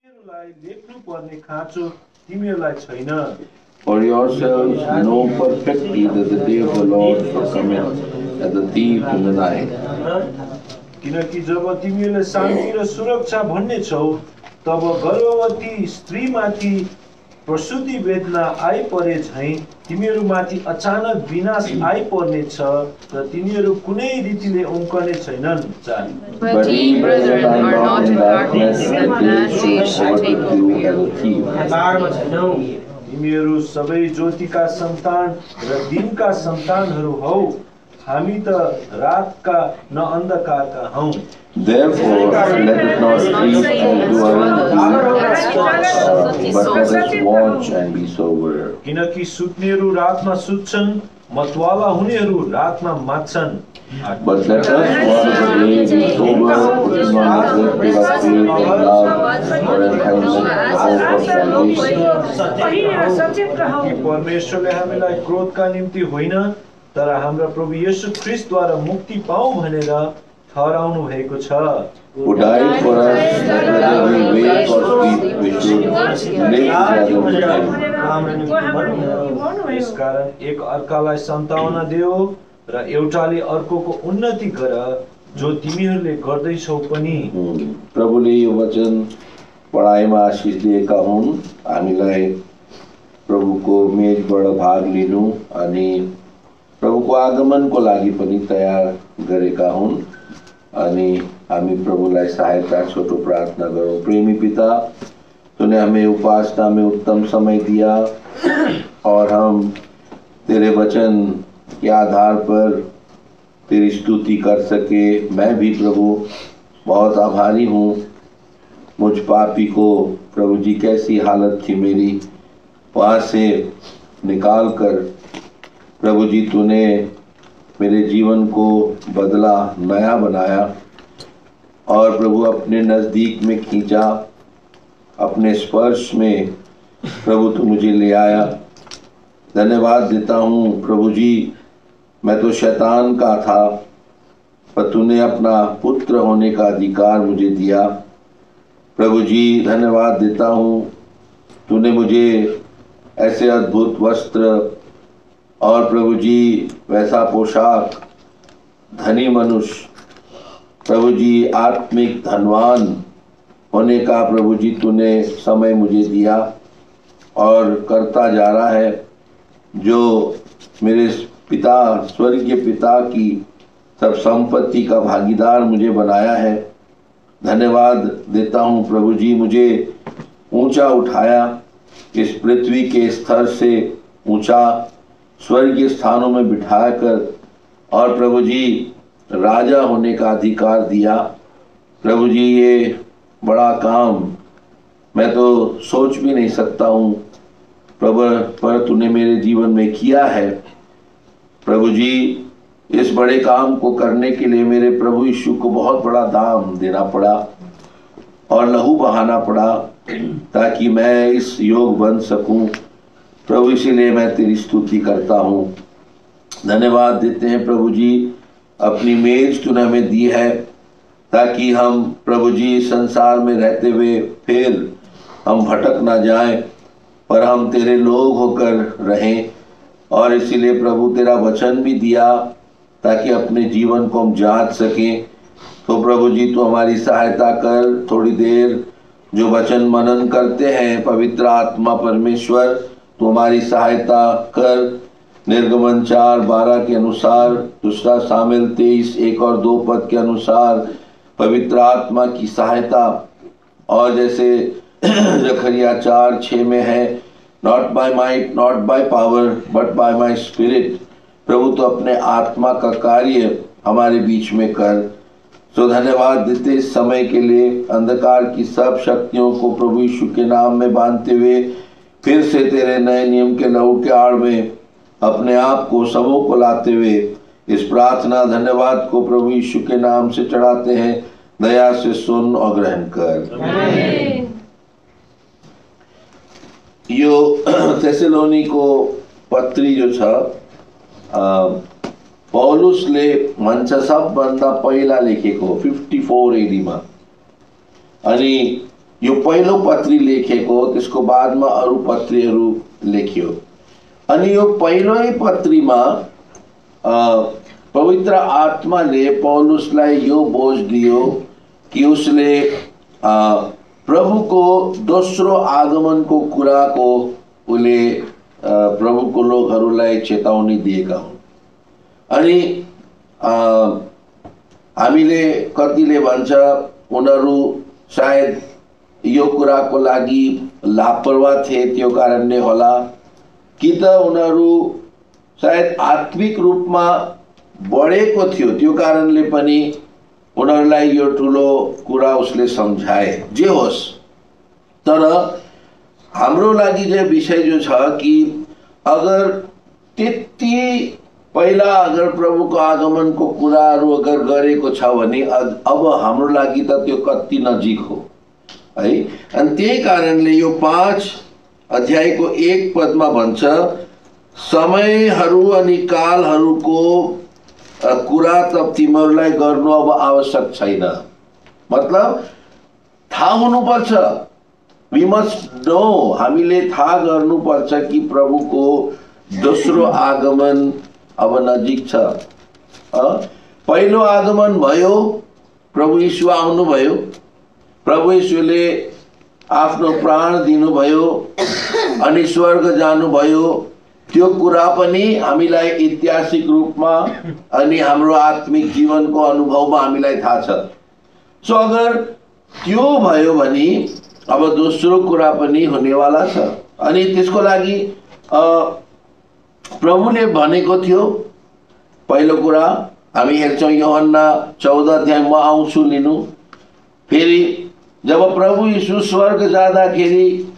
तिमीहरूलाई लेख्नुपर्ने खाँचो तिमीहरूलाई छैन। For yourselves know perfectly that the day of the Lord shall come in as a thief in the night. किनकि जब तिमीहरूले शान्ति र सुरक्षा भन्ने छौ तब गर्भवती स्त्रीमाथि प्रसूति वेदना आइपरे झैं तिमीहरूमाथि अचानक विनाश आइपर्नेछ र तिनीहरू कुनै रीतिले उम्कने छैनन्। But ye, brethren, are not in darkness, that that day should take over you. तिमीहरू सबै ज्योतिका सन्तान र दिनका सन्तानहरू हौ। हामी त रातका न अन्धकारका हौं। Therefore, let us not sleep as do others, but let us watch and be sober. किनकि सुत्नेहरू रातमा सुत्छन्, मतवाला हुनेहरू रातमा मात्छन्। But let us one day be sober, putting on the breastplate of faith and love, for an helmet of salvation. परमेश्वरले हामीलाई क्रोधका निम्ति होइन तर हाम्रा प्रभु येशू ख्रीष्टद्वारा मुक्ति पाऊँ भनेर ठहराउनु भएको छ। Who died for us, that whether we wake or sleep, we should live together with him. यसकारण एक अर्कालाई सन्तावना देऊ र एउटाले अर्कोको उन्नति गर जो तिमीहरूले गर्दैछौ पनि। प्रभुले यो वचन पढाइमा आशिष दिएका हुन्। हामीलाई प्रभुको मेजबाट भाग लिनु अनि प्रभुको आगमनको लागि पनि तयार गरेका हुन् अनि हामी प्रभुलाई सहायता छोटो प्रार्थना गरौँ। प्रेमी पिता, तूने हमें उपासना में उत्तम समय दिया और हम तेरे वचन के आधार पर तेरी स्तुति कर सके। मैं भी प्रभु बहुत आभारी हूँ। मुझ पापी को प्रभु जी कैसी हालत थी मेरी, वहाँ से निकाल कर प्रभु जी तूने मेरे जीवन को बदला, नया बनाया और प्रभु अपने नज़दीक में खींचा, अपने स्पर्श में प्रभु तू मुझे ले आया। धन्यवाद देता हूँ प्रभु जी। मैं तो शैतान का था पर तूने अपना पुत्र होने का अधिकार मुझे दिया। प्रभु जी धन्यवाद देता हूँ, तूने मुझे ऐसे अद्भुत वस्त्र और प्रभु जी वैसा पोशाक, धनी मनुष्य, प्रभु जी आत्मिक धनवान होने का प्रभु जी तूने समय मुझे दिया और करता जा रहा है। जो मेरे पिता, स्वर्गीय पिता की सब संपत्ति का भागीदार मुझे बनाया है। धन्यवाद देता हूँ प्रभु जी, मुझे ऊंचा उठाया, इस पृथ्वी के स्तर से ऊंचा स्वर्गीय स्थानों में बिठा कर और प्रभु जी राजा होने का अधिकार दिया। प्रभु जी ये बड़ा काम मैं तो सोच भी नहीं सकता हूँ प्रभु, पर तूने मेरे जीवन में किया है। प्रभु जी इस बड़े काम को करने के लिए मेरे प्रभु यीशु को बहुत बड़ा दाम देना पड़ा और लहू बहाना पड़ा ताकि मैं इस योग बन सकूं। प्रभु इसीलिए मैं तेरी स्तुति करता हूँ। धन्यवाद देते हैं प्रभु जी, अपनी मेज तूने हमें दी है ताकि हम प्रभु जी संसार में रहते हुए फिर हम भटक ना जाएं पर हम तेरे लोग होकर रहें। और इसीलिए प्रभु तेरा वचन भी दिया ताकि अपने जीवन को हम जांच सकें। तो प्रभु जी तू हमारी सहायता कर। थोड़ी देर जो वचन मनन करते हैं, पवित्र आत्मा परमेश्वर तू हमारी सहायता कर। निर्गमन 4:12 के अनुसार, दूसरा सामुएल 23:1 और 2 पद के अनुसार पवित्र आत्मा की सहायता। और जैसे जकरिया 4:6 में है, not by might not by power but by my spirit. प्रभु तो अपने आत्मा का कार्य हमारे बीच में कर। तो धन्यवाद देते इस समय के लिए। अंधकार की सब शक्तियों को प्रभु यीशु के नाम में बांधते हुए फिर से तेरे नए नियम के लहू के आड़ में अपने आप को सबों को लाते हुए इस प्रार्थना धन्यवाद को प्रभु यीशु के नाम से चढ़ाते हैं। दया से सुन और ग्रहण कर। यो थेसलोनी को पत्री जो छ पौलुसले भन्छ सबभन्दा पहिला लेखेको 54 एडी मा। अनि यो पहिलो पत्री लेखेको, त्यसको बादमा अरू पत्रीहरू लेखियो। अनि यो पहिलोै पत्रीमा पवित्र आत्माले पौलुसलाई यो बोझ दियो कि उसले प्रभुको दोस्रो आगमनको कुराको उसले प्रभुको लोकहरूलाई चेतावनी दिएका हुन्। अनि हामीले कतिले भन्छ उनीहरू सायद यो कुराको लागि लापरवाह थिए, त्यो कारणले होला कि त उनीहरू सायद आत्मिक रूपमा बढेको थियो, त्यो कारणले पनि उनीहरूलाई यो ठुलो कुरा उसले सम्झाए। जे होस्, तर हाम्रो लागि जो विषय जो छ कि अगर त्यति पहिला अगर प्रभुको आगमनको कुराहरू अगर गरेको छ भने अब हाम्रो लागि त त्यो कति नजिक हो है। अनि त्यही कारणले यो 5 अध्यायको 1 पदमा भन्छ, समयहरू अनि कालहरूको कुरा त तिमीहरूलाई गर्नु अब आवश्यक छैन। मतलब थाहा हुनुपर्छ, वी मस्ट नो, हामीले थाहा गर्नुपर्छ कि प्रभुको दोस्रो आगमन अब नजिक छ। पहिलो आगमन भयो, प्रभु यीशु आउनुभयो, प्रभु यीशुले आफ्नो प्राण दिनुभयो अनि स्वर्ग जानुभयो। त्यो कुरा पनि हामीलाई ऐतिहासिक रूपमा अनि हाम्रो आत्मिक जीवनको अनुभवमा हामीलाई थाहा छ। सो अगर त्यो भयो भने अब दोस्रो कुरा पनि हुनेवाला छ। अनि त्यसको लागि प्रभुले भनेको थियो, पहिलो कुरा हामी हेर्छौँ यूहन्ना 14 अध्यायमा आउँछु लिनु। फेरि जब प्रभु यीशु स्वर्ग जाँदाखेरि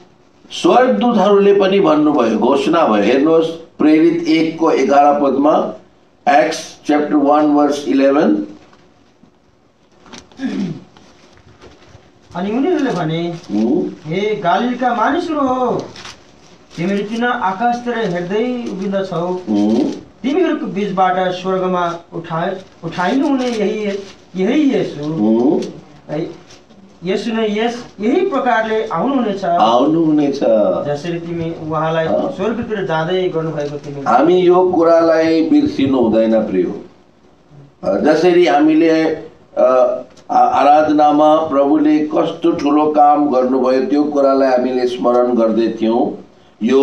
स्वर्गदूतहरूले पनि भन्नुभयो, घोषणा भयो। हेर्नुहोस् प्रेरित 1 को 11 पदमा, एक्ट्स चैप्टर 1 वर्स 11। अनि उनीहरूले भने, हे गालिलका मानिसहरू हो, तिमीहरू किन आकाशतिर हेर्दै उभिँदछौ? तिमीहरूको बीचबाट स्वर्गमा उठाइनु हुने यही येशू नै यही प्रकारले आउनुहुनेछ जसरी तिमी उहाँलाई स्वर्गतिर जाँदै गर्नुभएको तिमी। हामी यो कुरालाई बिर्सिनु हुँदैन प्रियो। जसरी हामीले आराधनामा प्रभुले कस्तो ठुलो काम गर्नुभयो त्यो कुरालाई हामीले स्मरण गर्दै थियौं। यो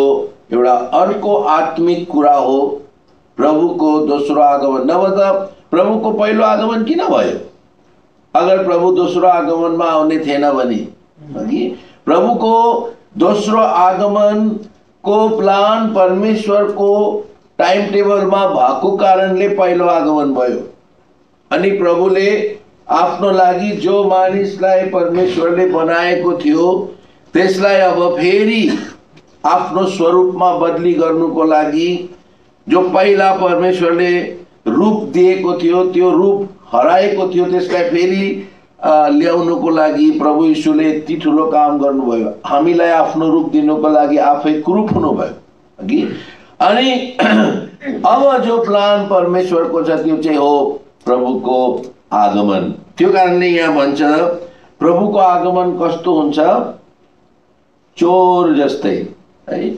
एउटा अर्को आत्मिक कुरा हो, प्रभुको दोस्रो आगमन। नभए त प्रभुको पहिलो आगमन किन भयो? अगर प्रभु दोस्रो आगमनमा आउने थिएन भने, प्रभुको दोस्रो आगमनको प्लान परमेश्वरको टाइम टेबलमा भएको कारणले पहिलो आगमन भयो। अनि प्रभुले आफ्नो लागि जो मानिसलाई परमेश्वरले बनाएको थियो त्यसलाई अब फेरि आफ्नो स्वरूपमा बदली गर्नुको लागि जो पहिला परमेश्वरले रूप दिएको थियो, त्यो रूप हराएको थियो, त्यसलाई फेरि ल्याउनुको लागि प्रभु यीशुले यति ठुलो काम गर्नुभयो। हामीलाई आफ्नो रूप दिनुको लागि आफै क्रूप हुनुभयो। अनि अब जो प्लान परमेश्वरको छ त्यो चाहिँ हो प्रभुको आगमन। त्यो कारणले यहाँ भन्छ प्रभुको आगमन कस्तो हुन्छ? चोर जस्तै है।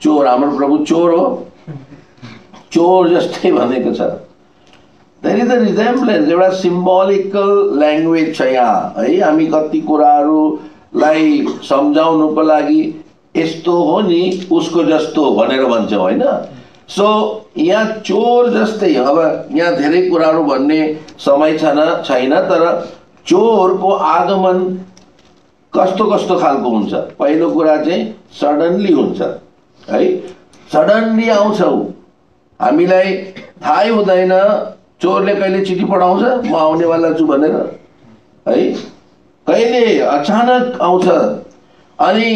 चोर, हाम्रो प्रभु चोर हो, चोर जस्तै भनेको छ। देयर इज अ रिजेम्बलेन्स, एउटा सिम्बोलिकल ल्याङ्ग्वेज छ यहाँ है। हामी कति कुराहरूलाई सम्झाउनुको लागि यस्तो हो नि उसको जस्तो भनेर भन्छौँ हैन। सो यहाँ चोर जस्तै, अब यहाँ धेरै कुराहरू भन्ने समय छैन, तर चोरको आगमन कस्तो कस्तो खालको हुन्छ? पहिलो कुरा चाहिँ सडनली हुन्छ है। सडनली आउँछ, हामीलाई थाहै हुँदैन। चोरले कहिले चिठी पठाउँछ म आउनेवाला छु भनेर है, कहिले अचानक आउँछ। अनि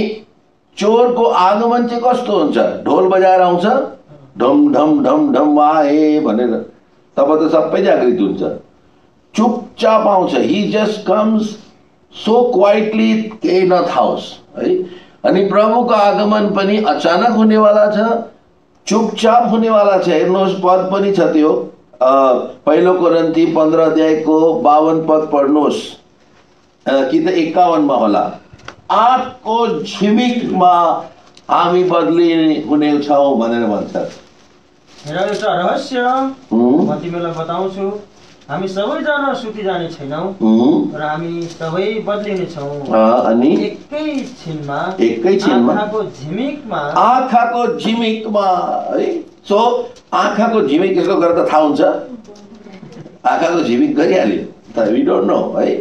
चोरको आगमन चाहिँ कस्तो हुन्छ? ढोल बजाएर आउँछ, ढम ढम ढम ढम आए भनेर, तब त सबै जागृत हुन्छ। चुपचाप आउँछ, ही जस्ट कम्स सो क्वाइटली, केही नथाओस् है। अनि प्रभुको आगमन पनि अचानक हुनेवाला छ, चुपचाप हुनेवाला छ। हेर्नुहोस् पद पनि छ त्यो, पहिलो कोरिन्थी 15 अध्यायको 52 पद पढ्नुहोस् कि त 51 मा होला। आँखको झिमिकमा हामी बदली हुनेछौँ भनेर भन्छ। हेर एउटा रहस्य म तिमीलाई बताउँछु, हामी सबैजना सुति जाने छैनौँ र हामी सबै बदलिनेछौँ। अनि एकैछिनमा आँखाको झिमिकमा है। सो आँखाको झिमिक यसको गरेर त थाहा हुन्छ, आँखाको झिमिक गरिहाल्यो त, वी डोन्ट नो है।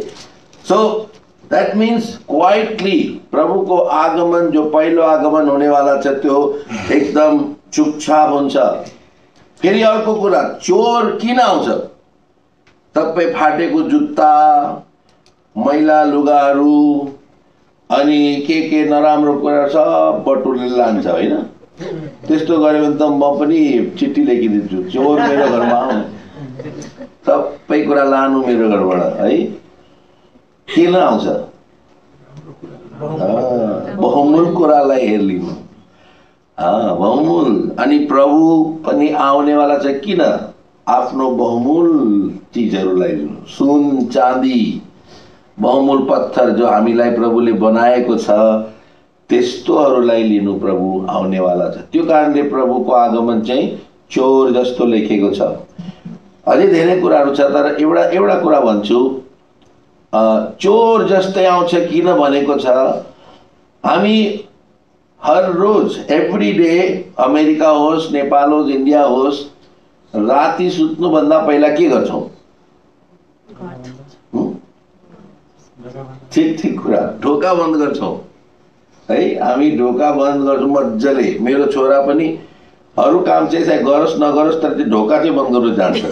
सो दैट मीन्स क्वाइटली प्रभुको आगमन, जो पहिलो आगमन हुनेवाला छ त्यो एकदम चुपचाप हुन्छ। फेरि अर्को कुरा, चोर किन आउँछ? तपाईँ फाटेको जुत्ता, मैला लुगाहरू अनि के नराम्रो कुरा सब बटुलेर लान्छ होइन? त्यस्तो गऱ्यो भने त म पनि चिठी लेखिदिन्छु, चोर मेरो घरमा आउनु, सबै कुरा लानु मेरो घरबाट है। किन आउँछ? बहुमूल कुरालाई हेर्लिनु, बहुमूल। अनि प्रभु पनि आउनेवाला छ, किन? आफ्नो बहुमूल चिजहरूलाई लिनु, सुन चाँदी, बहुमूल पत्थर जो हामीलाई प्रभुले बनाएको छ त्यस्तोहरूलाई लिनु प्रभु आउनेवाला छ। त्यो कारणले प्रभुको आगमन चाहिँ चोर जस्तो लेखेको छ। अझै धेरै कुराहरू छ, तर एउटा कुरा भन्छु, चोर जस्तै आउँछ किन भनेको छ? हामी हर रोज एभ्री डे, अमेरिका होस्, नेपाल होस्, इन्डिया होस्, राति सुत्नुभन्दा पहिला के गर्छौँ? ठिक कुरा, ढोका बन्द गर्छौँ है। हामी ढोका बन्द गर्छौँ मजाले। मेरो छोरा पनि अरू काम चाहिँ गरोस् नगरोस् तर त्यो ढोका चाहिँ बन्द गर्नु जान्छ।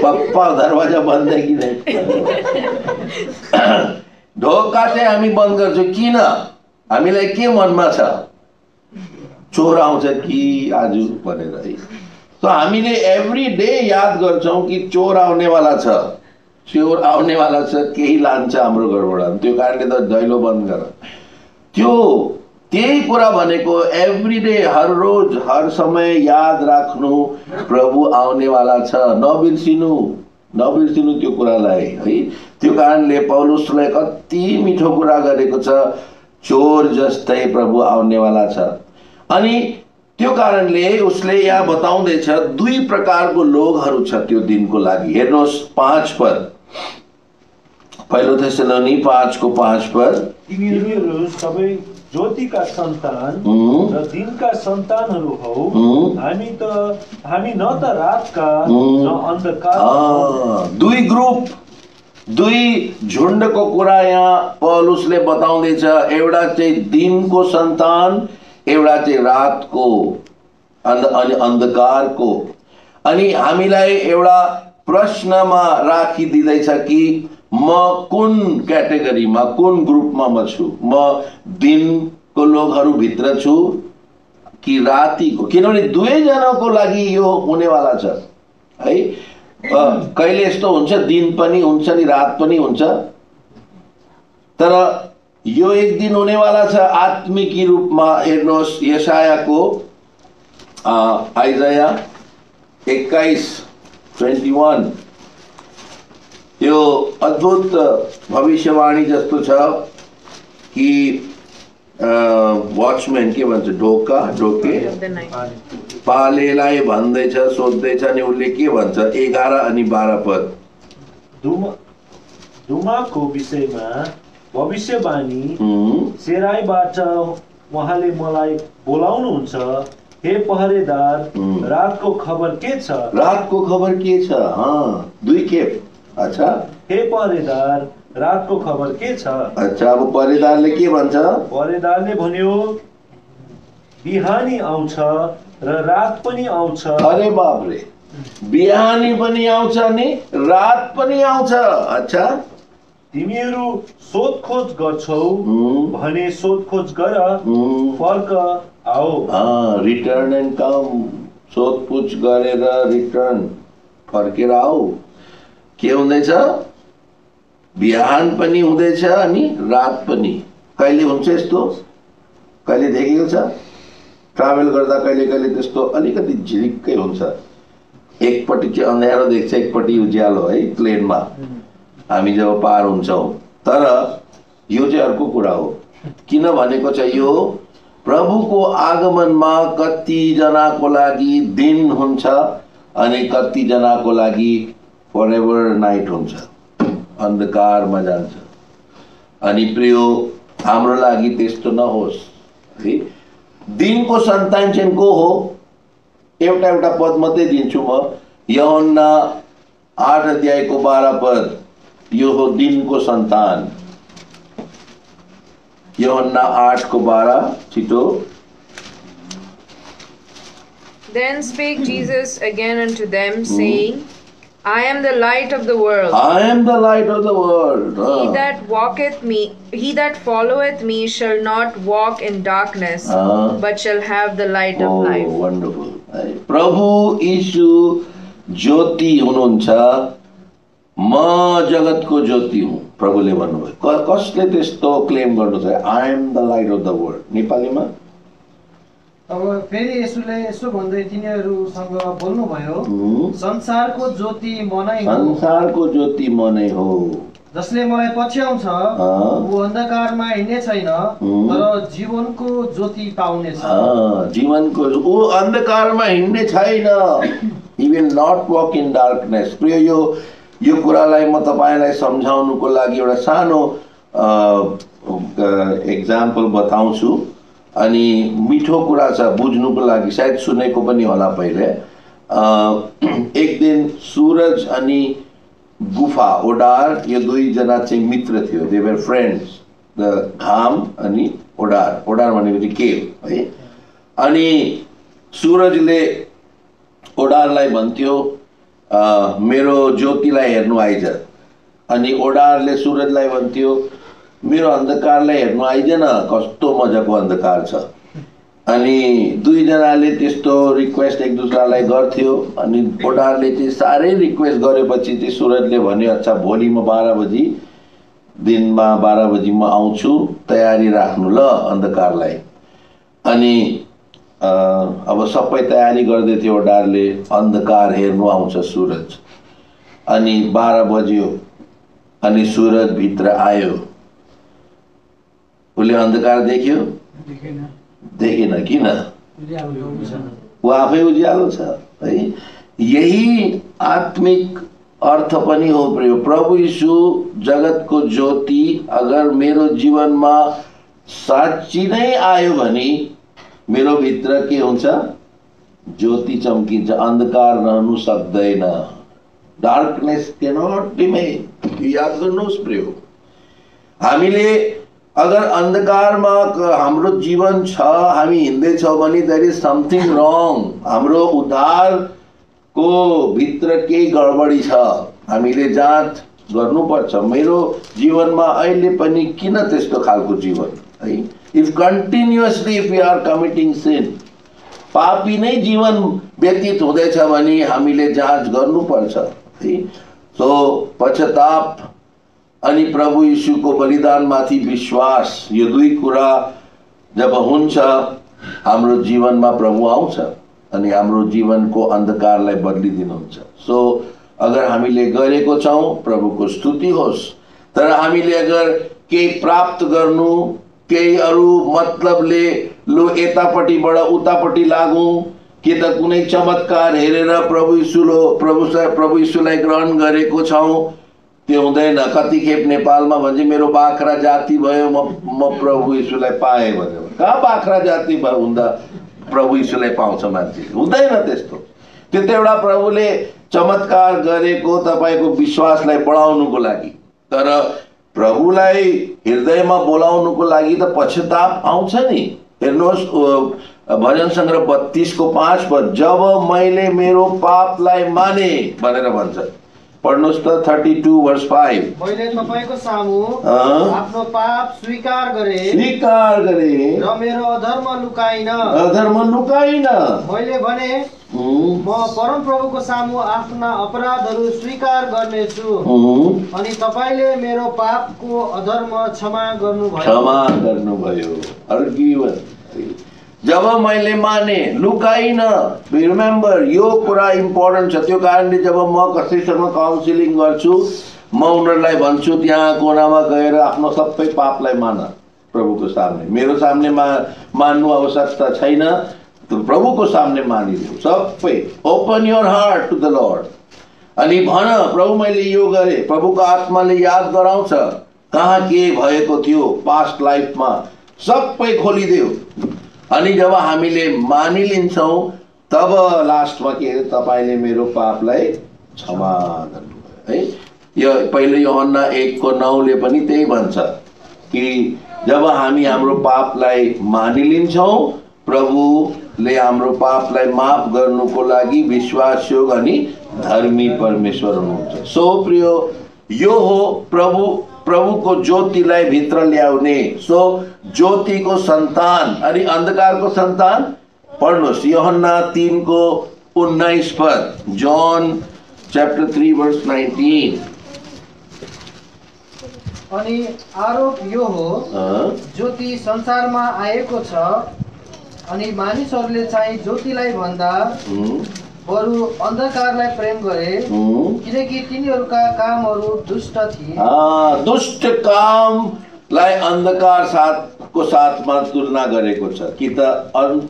पप्पा दरवाजा बन्द कि नै? ढोका चाहिँ हामी बन्द गर्छौँ। किन? हामीलाई के मनमा छ? चोर आउँछ कि आज भनेर है। तो हामीले एभ्री डे याद गर्छौँ कि चोर आउनेवाला छ, चोर आउनेवाला छ, केही लान्छ हाम्रो घरबाट। त्यो कारणले त दैलो बन्द गर। त्यही कुरा भनेको एभ्री डे, हर रोज हर समय याद राख्नु प्रभु आउनेवाला छ, नबिर्सिनु त्यो कुरालाई है। त्यो कारणले पौलुसले कति मिठो कुरा गरेको छ, चोर जस्तै प्रभु आउनेवाला छ। अनि त्यो कारणले उसले यहाँ बताउँदैछ दुई प्रकारको लोगहरू छ त्यो दिनको लागि। हेर्नुहोस् 5 पद, पहिलो थेसलोनी 5:5 पद, तिमीहरू सबै ज्योतिका सन्तान र दिनका सन्तानहरू हौ, हामी न त रातका न अन्धकार। दुई ग्रुप, दुई झुण्डको कुरा यहाँ पौलुसले बताउँदैछ। एउटा चाहिँ दिनको सन्तान, एउटा चाहिँ रातको अनि अन्धकारको। अनि हामीलाई एउटा प्रश्नमा राखिदिँदैछ कि म कुन क्याटेगोरीमा, कुन ग्रुपमा म छु? म दिनको लोगहरू भित्र छु कि रातिको? किनभने दुवैजनाको लागि यो हुनेवाला छ है। कहिले यस्तो हुन्छ दिन पनि हुन्छ नि रात पनि हुन्छ, तर यो एक दिन हुनेवाला छ आत्मिकी रूपमा। हेर्नुहोस् यशायाको आइजाया 21:21, यो अद्भुत भविष्यवाणी जस्तो छ कि वॉचमैन के भन्छ, ढोके पालेलाई भन्दैछ, सोध्दैछ नि उसले के भन्छ 11 अनि 12 पद। दुमाको विषयमा भविष्यवाणी सेराईबाट उहाँले मलाई बोलाउनुहुन्छ, हे पहरेदार, रातको खबर के छ? रातको खबर के छ? दुई खेप। अच्छा, हे पहरेदार, रातको खबर के छ? अच्छा, अब पहरेदारले के भन्छ? पहरेदारले भन्यो, बिहानी आउँछ र रात पनि आउँछ। अरे बाप रे, बिहानी पनि आउँछ नि रात पनि आउँछ। अच्छा, तिमीहरू सोधखोज गर्छौ भने सोधखोज गर, फर्क आओ। रिटर्न एन्ड कम, सोधपुछ गरेर रिटर्न, फर्केर आऊ। के हुँदैछ? बिहान पनि हुँदैछ अनि रात पनि। कहिले हुन्छ यस्तो? कहिले देखेको छ? ट्राभल गर्दा कहिले कहिले त्यस्तो अलिकति झिलिक्कै हुन्छ। एकपट्टि चाहिँ अँध्यारो देख्छ, एकपट्टि उज्यालो है प्लेनमा हामी जब पार हुन्छौँ। तर यो चाहिँ अर्को कुरा हो। किन भनेको चाहिँ यो प्रभुको आगमनमा कतिजनाको लागि दिन हुन्छ अनि कतिजनाको लागि फरएभर नाइट हुन्छ, अन्धकारमा जान्छ। अनि प्रियो, हाम्रो लागि त्यस्तो नहोस् है। दिनको सन्तान चाहिँ को हो? एउटा एउटा पद मात्रै दिन्छु म। यूहन्ना 8 अध्यायको 12 पद, यो हो दिनको सन्तान। यूहन्ना 8 को 12 छिटो। Then spake Jesus again unto them, saying, I am the light of the world. I am the light of the world. He that followeth me shall not walk in darkness, but shall have the light of life. Wonderful. प्रभु यीशु ज्योति हुनुहुन्छ, म जगतको ज्योति हुँ प्रभुले भन्नुभयो। कसले त्यस्तो claim गर्नु छ? I am the light of the world. नेपालीमा अब फेरि यसुले यसो भन्दै तिनीहरूसँग बोल्नुभयो, संसारको ज्योति म नै हो। संसारको ज्योति म नै हो। जसले मलाई पछ्याउँछ ऊ अन्धकारमा हिँड्ने छैन, तर जीवनको ज्योति पाउनेछ। जीवनको, ऊ अन्धकारमा हिँड्ने छैन। He will not walk in darkness. प्रिय, यो कुरालाई म तपाईलाई सम्झाउनुको लागि एउटा सानो एक्जाम्पल बताउँछु। अनि मिठो कुरा छ बुझ्नुको लागि, सायद सुनेको पनि होला पहिले। एक दिन सूरज अनि गुफा, ओडार, यो दुईजना चाहिँ मित्र थियो। दे वर फ्रेन्ड्स, द घाम अनि ओडार। ओडार भनेको चाहिँ केव है। अनि सूरजले ओडारलाई भन्थ्यो मेरो ज्योतिलाई हेर्नु आइज। अनि ओडारले सूरजलाई भन्थ्यो मेरो अन्धकारलाई हेर्नु आइजेन, कस्तो मजाको अन्धकार छ। अनि दुईजनाले त्यस्तो रिक्वेस्ट एक दुसरालाई गर्थ्यो। अनि ओडारले चाहिँ साह्रै रिक्वेस्ट गरेपछि चाहिँ सूरजले भन्यो, अच्छा भोलि म 12 बजी, दिनमा 12 बजी म आउँछु, तयारी राख्नु ल अन्धकारलाई। अनि अब सबै तयारी गर्दै थियो ओडारले। अन्धकार हेर्नु आउँछ सूरज। अनि 12 बज्यो अनि सूरज भित्र आयो। उसले अन्धकार देख्यो? देखेन। किन? ऊ आफै उज्यालो छ है। यही आत्मिक अर्थ पनि हो प्रिय। प्रभु यीशु जगतको ज्योति अगर मेरो जीवनमा साँच्ची नै आयो भने मेरो भित्र के हुन्छ? ज्योति चम्किन्छ, अन्धकार रहनु सक्दैन। Darkness cannot remain. याद गर्नुहोस् प्रिय, हामीले अगर अन्धकारमा हाम्रो जीवन छ, हामी हिँड्दैछौँ भने देयर इज समथिङ रङ। हाम्रो उद्धारको भित्र केही गडबडी छ, हामीले जाँच गर्नुपर्छ। मेरो जीवनमा अहिले पनि किन त्यस्तो खालको जीवन है? If continuously if we are committing sin, पापी नै जीवन व्यतीत हुँदैछ भने हामीले जाँच गर्नुपर्छ है। सो पश्चाताप अनि प्रभु यीशुको बलिदानमाथि विश्वास, यो दुई कुरा जब हुन्छ हाम्रो जीवनमा प्रभु आउँछ अनि हाम्रो जीवनको अन्धकारलाई बदलिदिनुहुन्छ। सो अगर हामीले गरेको छौं प्रभुको स्तुति होस्। तर हामीले अगर केही प्राप्त गर्नु, केही अरू मतलबले लो यतापट्टिबाट उतापट्टि लागौं, कि त कुनै चमत्कार हेरेर प्रभु यीशुलाई ग्रहण गरेको छौं, त्यो हुँदैन। कतिखेप नेपालमा भन्छ मेरो बाख्रा जाति भयो, म प्रभु यीशुलाई पाएँ भन्यो। कहाँ बाख्रा जाति हुँदा प्रभु यीशुलाई पाउँछ मान्छे? हुँदैन त्यस्तो। त्यो त एउटा प्रभुले चमत्कार गरेको तपाईको विश्वासलाई बढाउनुको लागि। तर प्रभुलाई हृदयमा बोलाउनुको लागि त पश्चाताप आउँछ नि। हेर्नुहोस् भजन संग्रह 32 को 5 पर, जब मैले मेरो पापलाई माने भनेर भन्छ। पढ्नुहोस् त 32 वर्ष 5। मैले तपाईको सामु आफ्नो पाप स्वीकार गरे र मेरो अधर्म लुकाइन। मैले भने म परम प्रभुको सामु आफ्ना अपराधहरू स्वीकार गर्नेछु अनि तपाईले मेरो पापको अधर्म क्षमा गर्नुभयो। जब मैले माने, लुकाइन। रिमेम्बर, यो कुरा इम्पोर्टेन्ट छ। त्यो कारणले जब म कसैसँग काउन्सिलिङ गर्छु म उनीहरूलाई भन्छु त्यहाँ कोनामा गएर आफ्नो सबै पापलाई मान प्रभुको सामने। मेरो सामने मान्नु आवश्यकता छैन, प्रभुको सामने मानिदेऊ सबै। Open your heart to the lord अनि भन प्रभु मैले यो गरे। प्रभुको आत्माले याद गराउँछ कहाँ के भएको थियो पास्ट लाइफमा, सबै खोलिदेऊ। अनि जब हामीले मानिलिन्छौँ तब लास्टमा के अरे तपाईँले मेरो पापलाई क्षमा गर्नुभयो है। यो पहिले यूहन्ना 1:9 पनि त्यही भन्छ कि जब हामी हाम्रो पापलाई मानिलिन्छौँ प्रभुले हाम्रो पापलाई माफ गर्नुको लागि विश्वासयोग्य अनि धर्मी परमेश्वर हुनुहुन्छ। सो प्रियो यो हो प्रभुको ज्योतिलाई भित्र ल्याउने। सो ज्योतिको सन्तान अनि अन्धकारको सन्तान पढ्नुहोस् यूहन्ना 3:19 पर, जॉन चैप्टर 3:19। अनि आरोप यो हो ज्योति संसारमा आएको छ अनि मानिसहरूले चाहिँ ज्योतिलाई भन्दा बरु अन्धकारलाई प्रेम गरे किनकि तिनीहरूका कामहरू दुष्ट थिए। दुष्ट कामलाई अन्धकार को साथमा तुलना गरेको छ कि त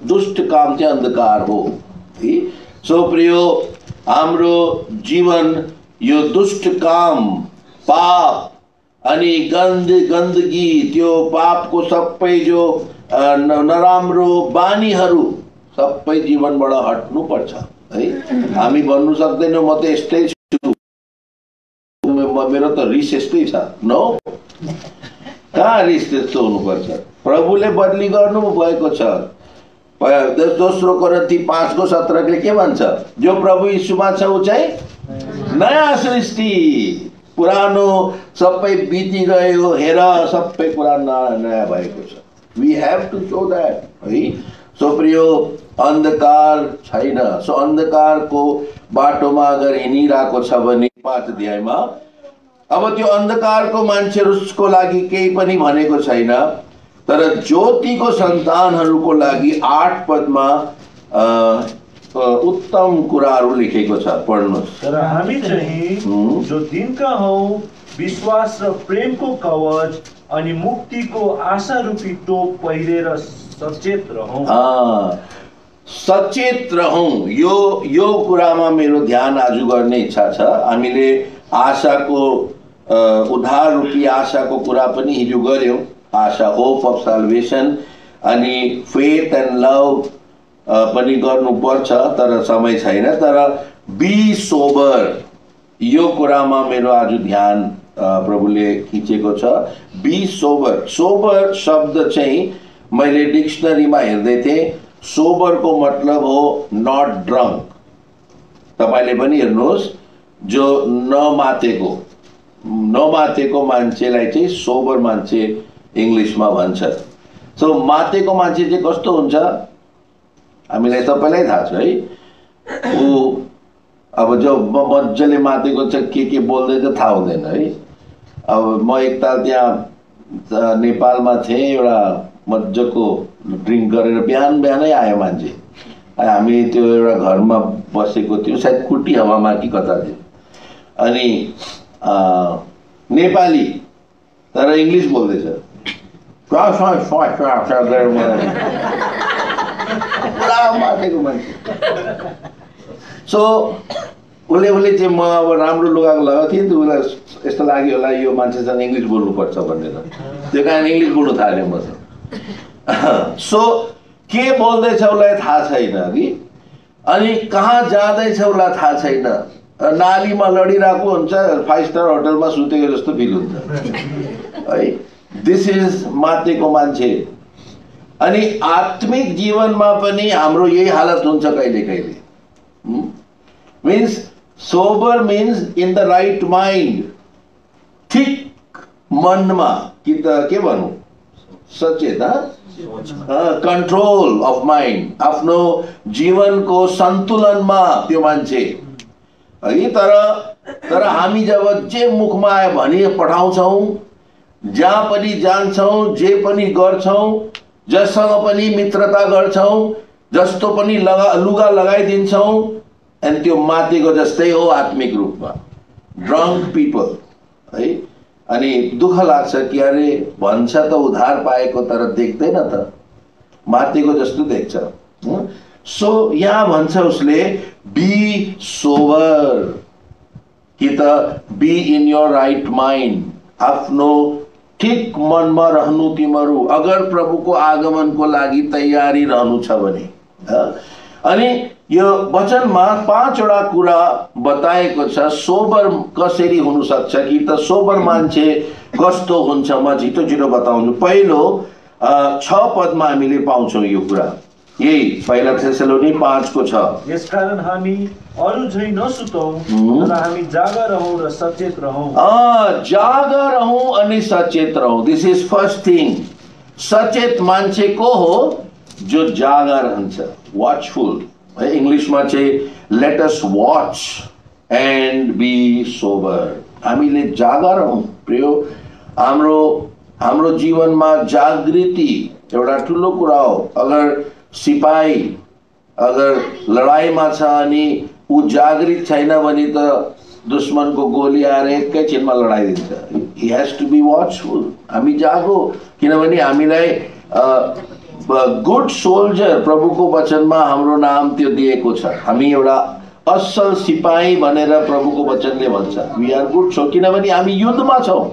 दुष्ट काम चाहिँ अन्धकार हो। सो प्रियो हाम्रो जीवन यो दुष्ट काम, पाप अनि गन्दगी, त्यो पापको सबै जो नराम्रो बानीहरू सबै जीवनबाट हट्नु पर्छ है। हामी भन्नु सक्दैनौँ म त यस्तै छु, मेरो त रिस यस्तै छ। नो, कहाँ रिस त्यस्तो हुनुपर्छ? प्रभुले बदली गर्नु भएको छ। दोस्रो कोरिन्थी 5:17 के भन्छ? जो प्रभु यीशुमा छ ऊ चाहिँ नयाँ सृष्टि, पुरानो सबै बितिगयो, हेर सबै कुरा नयाँ भएको छ। We have to show that है। सो प्रियो अन्धकार छैन। सो अन्धकारको बाटोमा अगर हिँडिरहेको छ भने 5 अध्यायमा अब त्यो अन्धकारको मान्छेहरूको लागि केही पनि भनेको छैन, तर ज्योतिको सन्तानहरूको लागि 8 पदमा उत्तम कुराहरू लेखेको छ। पढ्नुहोस्। तर हामी चाहिँ जो दिनका हौं विश्वास र प्रेमको कवच अनि मुक्तिको आशा रूपी टोप पहिरेर सचेत रहौं। सचेत रहौं, यो कुरामा मेरो ध्यान आज गर्ने इच्छा छ। हामीले आशाको उद्धार रूपी आशाको कुरा पनि हिजो गर्यौं। आशा, होप अफ साल्भेसन अनि फेथ एन्ड लभ पनि गर्नुपर्छ, तर समय छैन। तर बी सोबर, यो कुरामा मेरो आज ध्यान प्रभुले खिचेको छ। Be sober. सोबर शब्द चाहिँ मैले डिक्सनरीमा हेर्दै थिएँ, सोबरको मतलब हो नट ड्रङ्क। तपाईँले पनि हेर्नुहोस्, जो नमातेको मान्छेलाई चाहिँ सोबर मान्छे इङ्ग्लिसमा भन्छ। सो मातेको मान्छे चाहिँ कस्तो हुन्छ हामीलाई सबैलाई थाहा छ है। ऊ अब जो मजाले मातेको छ के बोल्दैछ थाहा हुँदैन है। अब म एकताल त्यहाँ नेपालमा थिएँ, एउटा मजाको ड्रिङ्क गरेर बिहानै आयो मान्छे। हामी त्यो एउटा घरमा बसेको थियो, सायद कुटी हावामा कि कता थियो। अनि नेपाली तर इङ्ग्लिस बोल्दैछ। मातेको मान्छे। सो उसले चाहिँ म अब राम्रो लुगाको लगाएको थिएँ नि त, उसलाई यस्तो लाग्यो होला यो मान्छेसँग इङ्ग्लिस बोल्नुपर्छ भनेर, त्यो कारण इङ्ग्लिस बोल्नु थाल्यो मसँग। सो के बोल्दैछ उसलाई थाहा छैन कि, अनि कहाँ जाँदैछ उसलाई थाहा छैन। नालीमा लडिरहेको हुन्छ, 5 स्टार होटलमा सुतेको जस्तो फिल हुन्छ है। दिस इज मातेको मान्छे। अनि आत्मिक जीवनमा पनि हाम्रो यही हालत हुन्छ कहिले कहिले। Means sober means in the right mind, ठिक मनमा कि त के भनौँ सचेत, कन्ट्रोल अफ माइन्ड, आफ्नो जीवनको सन्तुलनमा त्यो मान्छे है। तर हामी जब जे मुखमा आयो भने पठाउँछौँ, जहाँ पनि जान्छौँ, जे पनि गर्छौँ, जससँग पनि मित्रता गर्छौँ, जस्तो पनि लुगा लगाइदिन्छौँ, अनि त्यो मातेको जस्तै हो आत्मिक रूपमा। ड्रङ्क पिपल अनि दुःख लाग्छ कि अरे भन्छ त उद्धार पाएको तर देख्दैन त, मातेको जस्तो देख्छ। सो यहाँ भन्छ उसले बी सोबर, कि त be in your right mind, आफ्नो ठिक मनमा रहनु तिमीहरू, अगर प्रभुको आगमनको लागि तयारी रहनु छ भने। अनि यो वचनमा 5 वटा कुरा बताएको छ। सोबर कसरी हुन सक्छ, कि त सोबर मान्छे कस्तो हुन्छ, म छिटो छिटो बताउँछु। पहिलो 6 पदमा हामीले पाउँछौँ यो कुरा, यही पहिला थेसलोनी 5 को 6। यसकारण हामी अरू झै नसुतौं, तर हामी जागा रहौं र सचेत रहौं। जागा रहौं अनि सचेत रहौं। This is first thing. सचेत मान्छे को हो? जो जागा रहन्छ, वाचफुल। इंग्लिशमा चाहिँ let us watch and be sober. हामीले जागा रहौं प्रियो। हाम्रो जीवनमा जागृति एउटा ठुलो कुरा हो। अगर सिपाही अगर लडाईमा छ अनि ऊ जागृत छैन भने त दुश्मनको गोली आएर एकैछिनमा लडाइदिन्छ। He has to be watchful. हामी जागो, किनभने हामीलाई गुड सोल्जर प्रभुको वचनमा हाम्रो नाम त्यो दिएको छ। हामी एउटा असल सिपाही भनेर प्रभुको वचनले भन्छ। वी आर गुड सो, किनभने हामी युद्धमा छौं,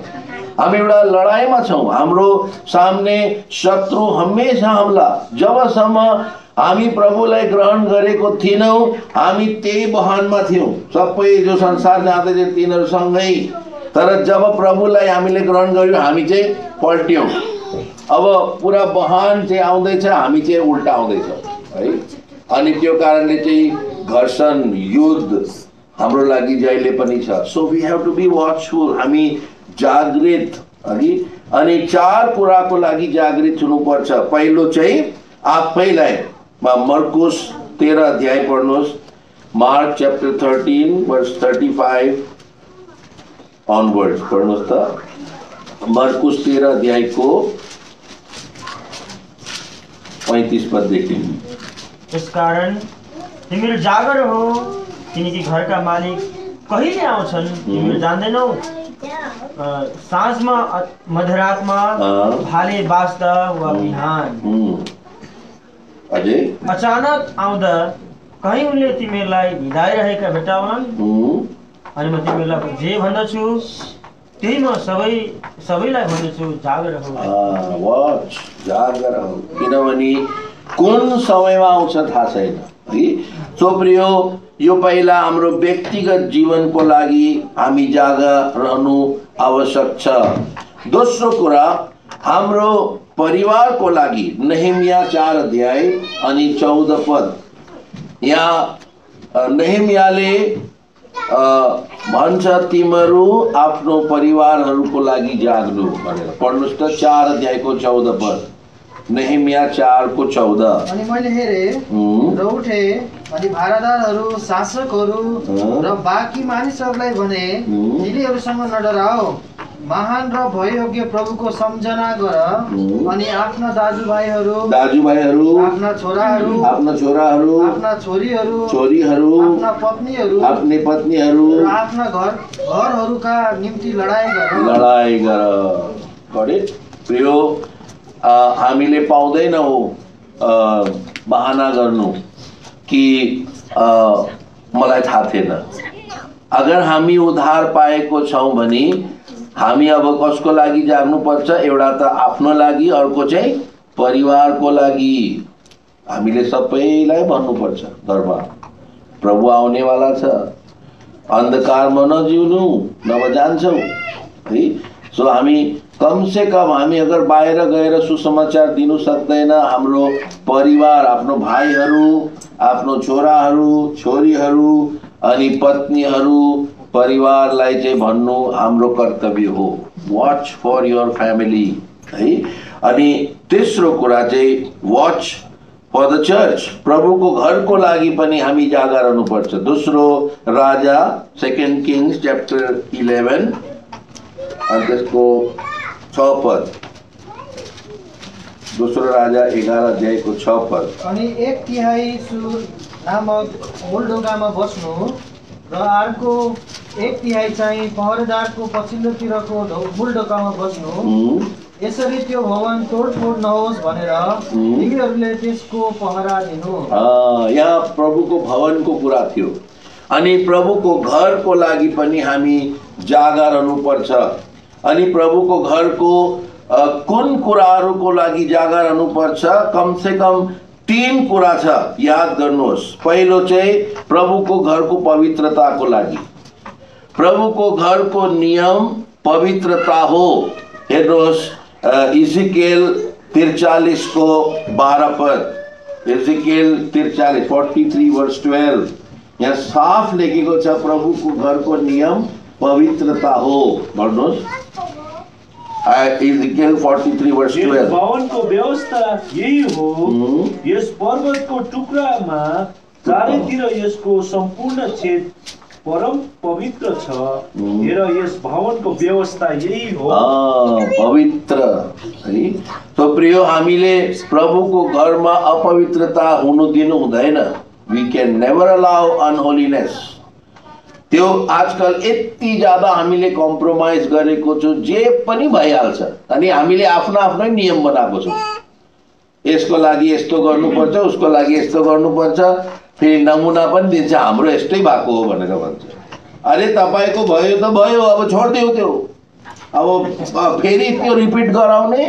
हामी एउटा लडाईमा छौं। हाम्रो सामने शत्रु हमेशा हमला। जबसम्म हामी प्रभुलाई ग्रहण गरेको थिएनौं, हामी त्यही बहनमा थियौं। सबै जो संसार जाँदै थिए तिनीहरू सँगै। तर जब प्रभुलाई हामीले ग्रहण गर्यौं, हामी चाहिँ पल्ट्यौं। अब पुरा बहन चाहिँ आउँदैछ, हामी चाहिँ उल्टा आउँदैछौँ है। अनि त्यो कारणले चाहिँ घर्षण युद्ध हाम्रो लागि जहिले पनि छ। So we have to be watchful. हामी जागृत अनि 4 कुराको लागि जागृत हुनुपर्छ। पहिलो चाहिँ आफैलाई, मर्कुस 13 अध्याय पढ्नुहोस्। मार्क चैप्टर 13 वर्स 35 ऑनवर्ड्स पढ्नुहोस् त। मर्कुस 13 अध्यायको 35 पददेखि। त्यसकारण तिमीहरू जागर हो, किनकि घरका मालिक कहिले आउँछन् तिमीहरू जान्दैनौ। साँझमा, मध्यरातमा, भाले बास्दा वा बिहान अझै अचानक आउँदा कहीँ उनले तिमीहरूलाई भिदाइरहेका भेटाउलान्। अनि म तिमीहरूलाई जे भन्दछु त्यही म सबैलाई भन्दछु, जागर हो। वाच, जागर हो, किनभने कुन समयमा आउँछ थाहा छैन है। सो प्रियो, यो पहिला हाम्रो व्यक्तिगत जीवनको लागि हामी जागा रहनु आवश्यक छ। दोस्रो कुरा हाम्रो परिवारको लागि नेहेमिया 4 अध्याय अनि 14 पद। यहाँ नेहेमियाले भन्छ तिमीहरू आफ्नो परिवारहरूको लागि जाग्नु भनेर। पढ्नुहोस् त 4 अध्यायको 14 पद। नेहेमिया 4 को 14। अनि मैले हेरे र उठे अनि भारादारहरू, शासकहरू र बाँकी मानिसहरूलाई भने, तिनीहरूसँग नडराओ, महान र भययोग्य प्रभुको सम्झना गर अनि आफ्ना दाजुभाइहरू, आफ्ना छोराहरू, आफ्ना छोरीहरू, आफ्ना पत्नीहरू र आफ्ना घरहरूका निम्ति लडाई गर। प्रियो, हामीले पाउँदैनौँ बहाना गर्नु कि मलाई थाहा थिएन। अगर हामी उद्धार पाएको छौं भने हामी अब कसको लागि जाग्नु पर्छ? एउटा त आफ्नो लागि, अर्को चाहिँ परिवारको लागि। हामीले सबैलाई भन्नुपर्छ घरमा प्रभु आउनेवाला छ, अन्धकारमा नजिउनु नभए जान्छौ है। सो हामी कम से कम हामी अगर बाहिर गएर सुसमाचार दिनु सक्दैन, हाम्रो परिवार, आफ्नो भाइहरू, आफ्नो छोराहरू, छोरीहरू अनि पत्नीहरू, परिवारलाई चाहिँ भन्नु हाम्रो कर्तव्य हो। वाच फर योर फ्यामिली है। अनि तेस्रो कुरा चाहिँ वाच फर द चर्च, प्रभुको घरको लागि पनि हामी जागा रहनुपर्छ। दोस्रो राजा 2 किङ्स च्याप्टर 11 अनि त्यसको 6 पद। दोस्रो राजा 11 अध्यायको 6 पद। अनि 1/3 सुर नामक मूलढोकामा बस्नु र अर्को एक तिहाई चाहिँ पहरेदारको पछिल्लोतिरको मूल ढोकामा बस्नु, यसरी त्यो भवन तोडफोड नहोस् भनेर तिमीहरूले त्यसको पहरा दिनु। यहाँ प्रभुको भवनको कुरा थियो अनि प्रभुको घरको लागि पनि हामी जागा रहनुपर्छ। अनि प्रभुको घरको कुन कुराहरूको लागि जागा रहनुपर्छ? कम से कम 3 कुरा छ, याद गर्नुहोस्। पहिलो चाहिँ प्रभुको घरको पवित्रताको लागि। प्रभुको घरको नियम पवित्रता हो। हेर्नुहोस् इजिकेल 43 को 12 पद, इजिकेल 43 वर्ष 12, यहाँ साफ लेखेको छ प्रभुको घरको नियम पवित्रता हो। भन्नुहोस् इजिकेल 43 वर्ष 12। भवनको व्यवस्था यही हो। यस पर्वतको टुक्रामा चारैतिर यसको सम्पूर्ण छेद परम पवित्र छ। हेर यस भवनको व्यवस्था यही हो, पवित्र है। तो प्रियो, हामीले प्रभुको घरमा अपवित्रता हुनु दिनु हुँदैन। We can never allow unholiness. त्यो आजकल यति ज्यादा हामीले कम्प्रोमाइज गरेको छु, जे पनि भइहाल्छ। अनि हामीले आफ्नो आफ्नै नियम बनाएको छौँ। यसको लागि यस्तो गर्नुपर्छ, उसको लागि यस्तो गर्नुपर्छ, फेरि नमुना पनि दिन्छ, हाम्रो यस्तै भएको हो भनेर भन्छ। अरे तपाईँको भयो त भयो, अब छोडिदेऊ त्यो। अब फेरि त्यो रिपिट गराउने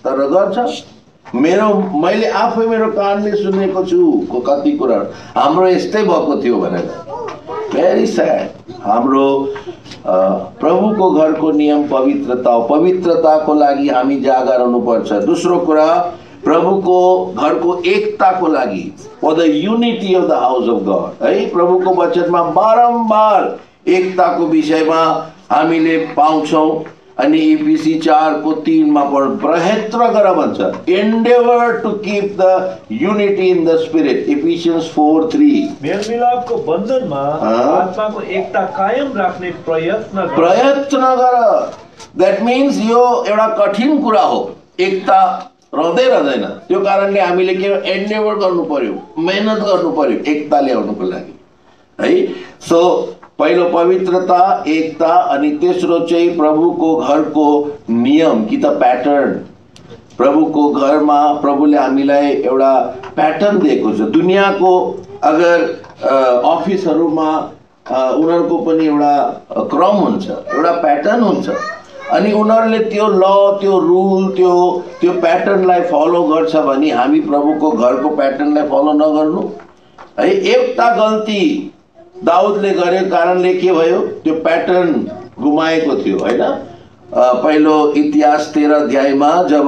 तर गर्छ। मैले आफै मेरो कानले सुनेको छु कति कुरा, हाम्रो यस्तै भएको थियो भनेर। Very sad. हाम्रो प्रभुको घरको नियम पवित्रता हो। पवित्रताको लागि हामी जागा रहनुपर्छ। दोस्रो कुरा, प्रभुको घरको एकताको लागि, for the unity of the house of God है। प्रभुको वचनमा बारम्बार एकताको विषयमा हामीले पाउँछौँ। अनि इफिसी 4:3 मा प्रयत्न गर भन्छ। Endeavour to keep the unity in the spirit, Ephesians 4:3। मेलमिलापको बन्धनमा आत्माको एकता कायम राख्ने प्रयत्न गर। दैट मीन्स यो एउटा कठिन कुरा हो, एकता रहँदै रहँदैन। त्यो कारणले हामीले के एन्डेभर गर्नु पर्यो, मेहनत गर्नु पर्यो एकता ल्याउनुको लागि है। सो पहिलो पवित्रता, एकता, अनि तेस्रो चाहिँ प्रभुको घरको नियम कि त प्याटर्न। प्रभुको घरमा प्रभुले हामीलाई एउटा प्याटर्न दिएको छ। दुनियाँको अगर अफिसहरूमा उनीहरूको पनि एउटा क्रम हुन्छ, एउटा प्याटर्न हुन्छ। अनि उनीहरूले त्यो ल, त्यो रुल, त्यो प्याटर्नलाई फलो गर्छ भने हामी प्रभुको घरको प्याटर्नलाई फलो नगर्नु है। एउटा गल्ती दाउदले गरेको कारणले के भयो, त्यो प्याटर्न गुमाएको थियो हैन। पहिलो इतिहास 13 अध्यायमा जब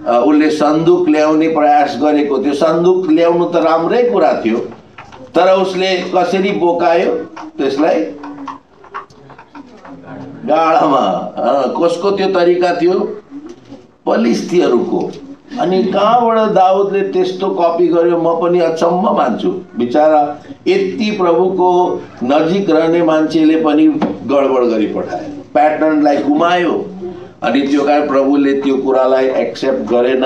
उसले सन्दुक ल्याउने प्रयास गरेको थियो, सन्दुक ल्याउनु त राम्रै कुरा थियो, तर उसले कसरी बोकायो त्यसलाई? गाडामा। कसको त्यो तरिका थियो? फलिस्तीहरूको। अनि कहाँबाट दाउदले त्यस्तो कपी गर्यो, म पनि अचम्म मान्छु। बिचारा यति प्रभुको नजिक रहने मान्छेले पनि गडबड गरी पठायो, प्याटर्नलाई गुमायो। अनि त्यो कारण प्रभुले त्यो कुरालाई एक्सेप्ट गरेन।